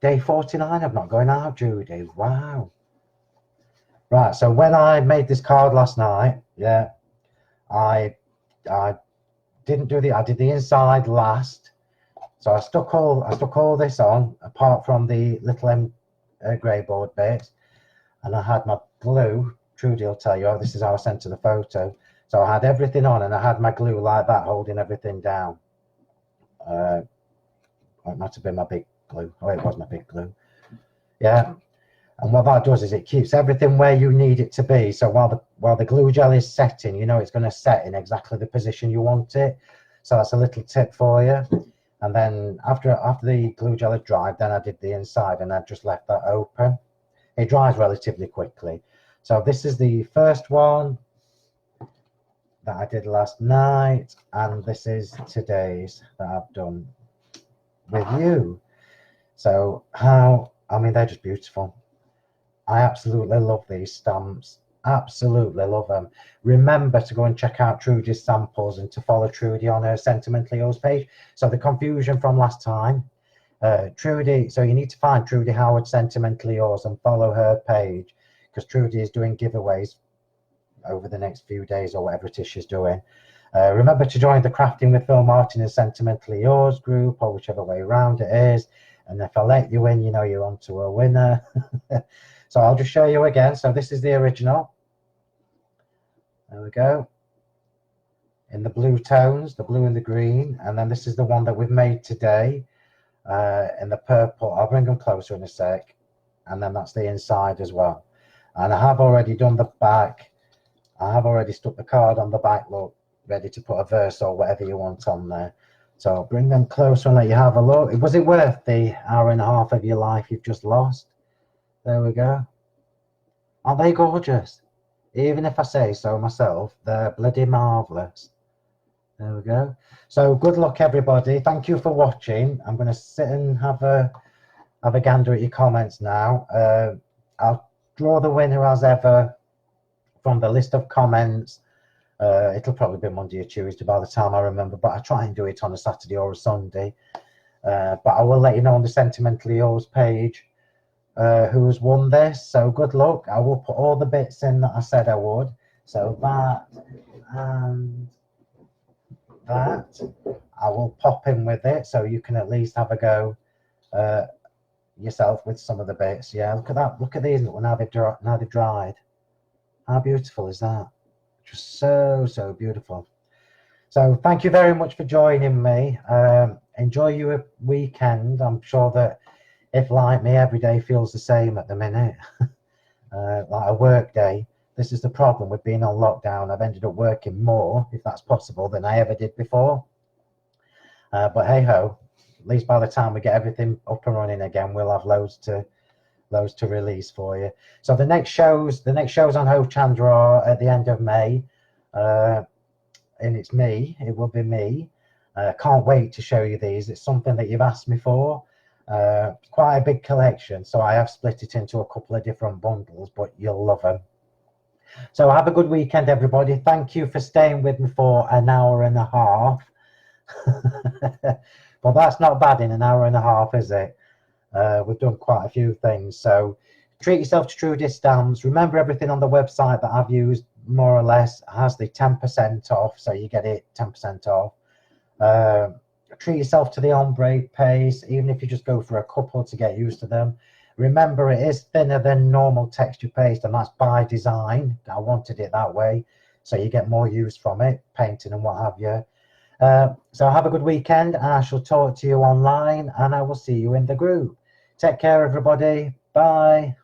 S1: Day 49, I'm not going out, Judy. Wow. Right, so when I made this card last night, yeah, I didn't do I did the inside last. So I stuck all this on, apart from the little grey board bits, and I had my glue. Trudie will tell you, this is how I sent to the photo. So I had everything on, and I had my glue like that, holding everything down. It might have been my big glue. Oh, it was my big glue. Yeah. And what that does is it keeps everything where you need it to be. So while the glue gel is setting, you know it's going to set in exactly the position you want it. So that's a little tip for you. And then after the glue gel had dried, then I did the inside, and I just left that open. It dries relatively quickly. So this is the first one that I did last night, and this is today's that I've done with you. So I mean, they're just beautiful. I absolutely love these stamps. Absolutely love them. Remember to go and check out Trudie's samples and to follow Trudie on her Sentimentally Yours page. So the confusion from last time, Trudie, so you need to find Trudie Howard Sentimentally Yours and follow her page, because Trudie is doing giveaways over the next few days or whatever it is she's doing. Remember to join the Crafting with Phil Martin and Sentimentally Yours group, or whichever way around it is. And if I let you in, you know you're on to a winner. So I'll just show you again. So this is the original. There we go. In the blue tones, the blue and the green. And then this is the one that we've made today in the purple. I'll bring them closer in a sec. And then that's the inside as well. And I have already done the back. I have already stuck the card on the back, look, ready to put a verse or whatever you want on there. So I'll bring them closer and let you have a look. Was it worth the hour and a half of your life you've just lost? There we go. Aren't they gorgeous? Even if I say so myself, they're bloody marvellous. There we go. So good luck, everybody. Thank you for watching. I'm going to sit and have a gander at your comments now. I'll draw the winner as ever from the list of comments. It'll probably be Monday or Tuesday by the time I remember, but I try and do it on a Saturday or a Sunday. But I will let you know on the Sentimentally Yours page who's won this. So good luck. I will put all the bits in that I said I would. So that and that I will pop in with it, so you can at least have a go yourself with some of the bits. Yeah, look at that. Look at these now they've dried. How beautiful is that? Just so beautiful. So thank you very much for joining me. Enjoy your weekend. I'm sure that if, like me, every day feels the same at the minute, like a work day, this is the problem with being on lockdown. I've ended up working more, if that's possible, than I ever did before. But hey ho, at least by the time we get everything up and running again, we'll have loads to release for you. So the next shows on Hove Chandra are at the end of May, and it will be me. Can't wait to show you these. It's something that you've asked me for. Quite a big collection, so I have split it into a couple of different bundles, but you'll love them. So have a good weekend, everybody. Thank you for staying with me for an hour and a half. Well, that's not bad in an hour and a half, is it? We've done quite a few things. So treat yourself to Trudie stamps. Remember, everything on the website that I've used more or less has the 10% off, so you get it 10% off. Treat yourself to the ombre paste, even if you just go for a couple to get used to them. Remember, it is thinner than normal texture paste, and that's by design. I wanted it that way, so you get more use from it, painting and what have you. So have a good weekend, and I shall talk to you online, and I will see you in the group. Take care, everybody. Bye.